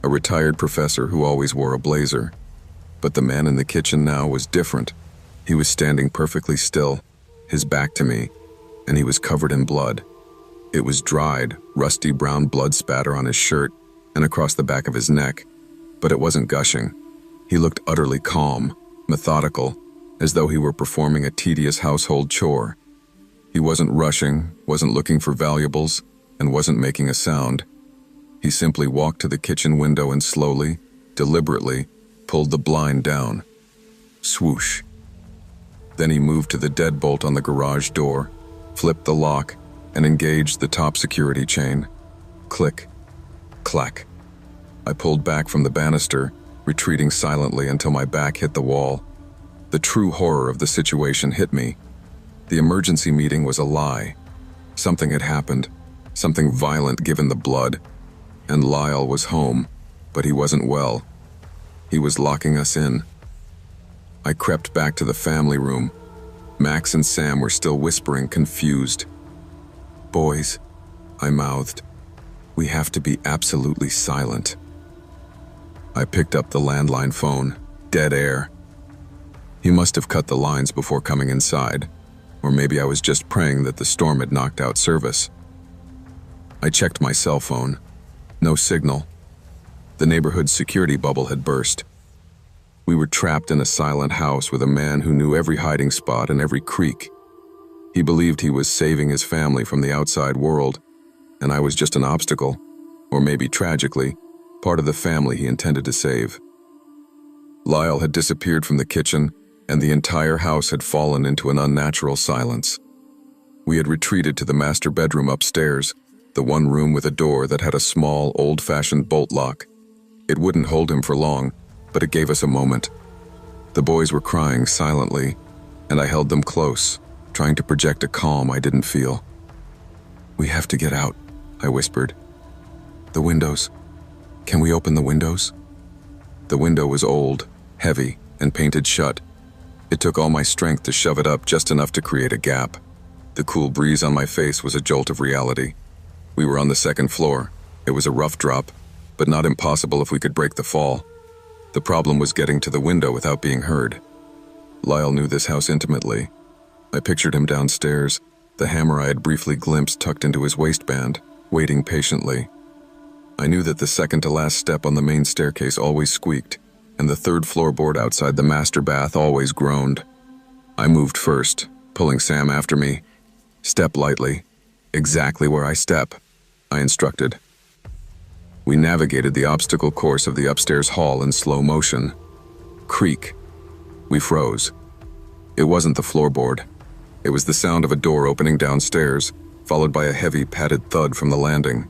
a retired professor who always wore a blazer. But the man in the kitchen now was different. He was standing perfectly still, his back to me, and he was covered in blood. It was dried, rusty brown blood spatter on his shirt and across the back of his neck, but it wasn't gushing. He looked utterly calm, methodical, as though he were performing a tedious household chore. He wasn't rushing, wasn't looking for valuables, and wasn't making a sound. He simply walked to the kitchen window and slowly, deliberately, pulled the blind down. Swoosh. Then he moved to the deadbolt on the garage door, flipped the lock, and engaged the top security chain. Click. Clack. I pulled back from the banister, retreating silently until my back hit the wall. The true horror of the situation hit me. The emergency meeting was a lie. Something had happened, something violent given the blood, and Lyle was home, but he wasn't well. He was locking us in. I crept back to the family room. Max and Sam were still whispering, confused. "Boys," I mouthed, "we have to be absolutely silent." I picked up the landline phone. Dead air. He must have cut the lines before coming inside, or maybe I was just praying that the storm had knocked out service. I checked my cell phone. No signal. The neighborhood security bubble had burst. We were trapped in a silent house with a man who knew every hiding spot and every creek. He believed he was saving his family from the outside world, and I was just an obstacle, or maybe tragically, part of the family he intended to save. Lyle had disappeared from the kitchen, and the entire house had fallen into an unnatural silence. We had retreated to the master bedroom upstairs, the one room with a door that had a small, old-fashioned bolt lock. It wouldn't hold him for long, but it gave us a moment. The boys were crying silently, and I held them close, trying to project a calm I didn't feel. "We have to get out," I whispered. "The windows. Can we open the windows?" The window was old, heavy, and painted shut. It took all my strength to shove it up just enough to create a gap. The cool breeze on my face was a jolt of reality. We were on the second floor. It was a rough drop, but not impossible if we could break the fall. The problem was getting to the window without being heard. Lyle knew this house intimately. I pictured him downstairs, the hammer I had briefly glimpsed tucked into his waistband, waiting patiently. I knew that the second-to-last step on the main staircase always squeaked, and the third floorboard outside the master bath always groaned. I moved first, pulling Sam after me. "Step lightly. Exactly where I step," I instructed. We navigated the obstacle course of the upstairs hall in slow motion. Creak. We froze. It wasn't the floorboard. It was the sound of a door opening downstairs, followed by a heavy padded thud from the landing.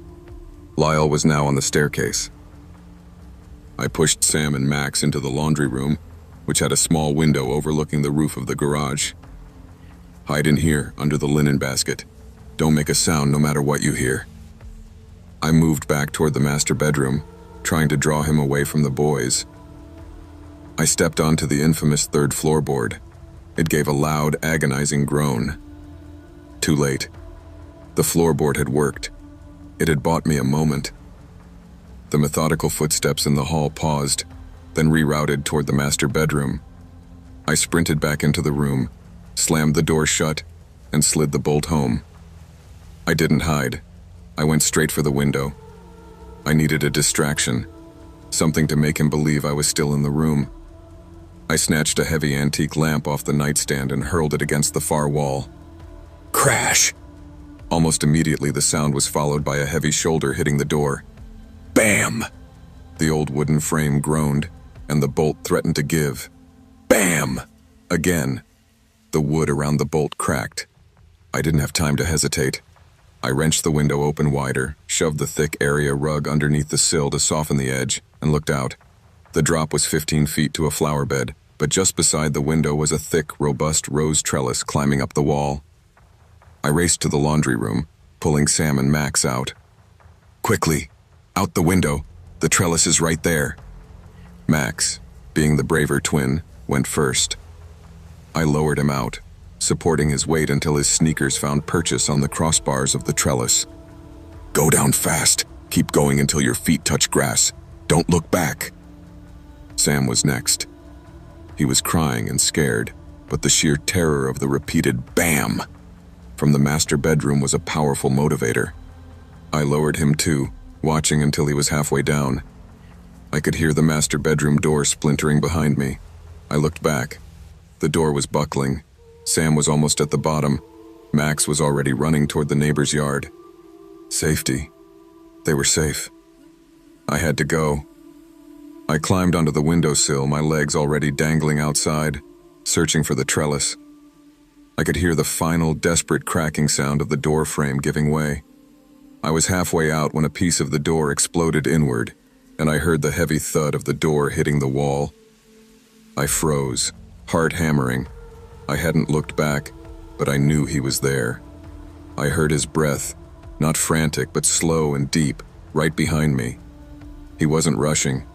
Lyle was now on the staircase. I pushed Sam and Max into the laundry room, which had a small window overlooking the roof of the garage. "Hide in here, under the linen basket. Don't make a sound no matter what you hear." I moved back toward the master bedroom, trying to draw him away from the boys. I stepped onto the infamous third floorboard. It gave a loud, agonizing groan. Too late. The floorboard had worked. It had bought me a moment. The methodical footsteps in the hall paused, then rerouted toward the master bedroom. I sprinted back into the room, slammed the door shut, and slid the bolt home. I didn't hide. I went straight for the window. I needed a distraction, something to make him believe I was still in the room. I snatched a heavy antique lamp off the nightstand and hurled it against the far wall. Crash! Almost immediately, the sound was followed by a heavy shoulder hitting the door. Bam! The old wooden frame groaned, and the bolt threatened to give. Bam! Again. The wood around the bolt cracked. I didn't have time to hesitate. I wrenched the window open wider, shoved the thick area rug underneath the sill to soften the edge, and looked out. The drop was 15 feet to a flower bed, but just beside the window was a thick, robust rose trellis climbing up the wall. I raced to the laundry room, pulling Sam and Max out. Quickly! Out the window! The trellis is right there! Max, being the braver twin, went first. I lowered him out, supporting his weight until his sneakers found purchase on the crossbars of the trellis. Go down fast. Keep going until your feet touch grass. Don't look back. Sam was next. He was crying and scared, but the sheer terror of the repeated BAM from the master bedroom was a powerful motivator. I lowered him too, watching until he was halfway down. I could hear the master bedroom door splintering behind me. I looked back. The door was buckling. Sam was almost at the bottom. Max was already running toward the neighbor's yard. Safety. They were safe. I had to go. I climbed onto the windowsill, my legs already dangling outside, searching for the trellis. I could hear the final, desperate cracking sound of the door frame giving way. I was halfway out when a piece of the door exploded inward, and I heard the heavy thud of the door hitting the wall. I froze, heart hammering. I hadn't looked back, but I knew he was there. I heard his breath, not frantic but slow and deep, right behind me. He wasn't rushing.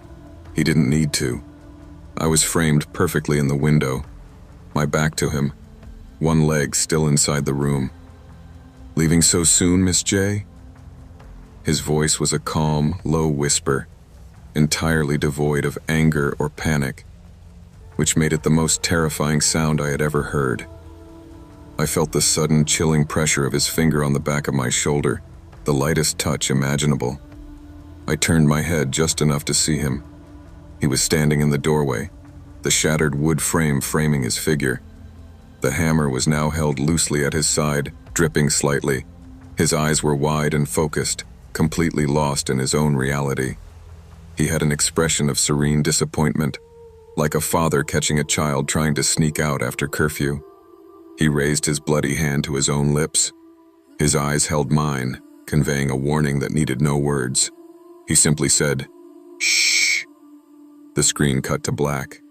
He didn't need to. I was framed perfectly in the window, my back to him, one leg still inside the room. Leaving so soon, Miss J? His voice was a calm, low whisper, entirely devoid of anger or panic, which made it the most terrifying sound I had ever heard. I felt the sudden, chilling pressure of his finger on the back of my shoulder, the lightest touch imaginable. I turned my head just enough to see him. He was standing in the doorway, the shattered wood frame framing his figure. The hammer was now held loosely at his side, dripping slightly. His eyes were wide and focused, completely lost in his own reality. He had an expression of serene disappointment, like a father catching a child trying to sneak out after curfew. He raised his bloody hand to his own lips. His eyes held mine, conveying a warning that needed no words. He simply said, "Shh." The screen cut to black.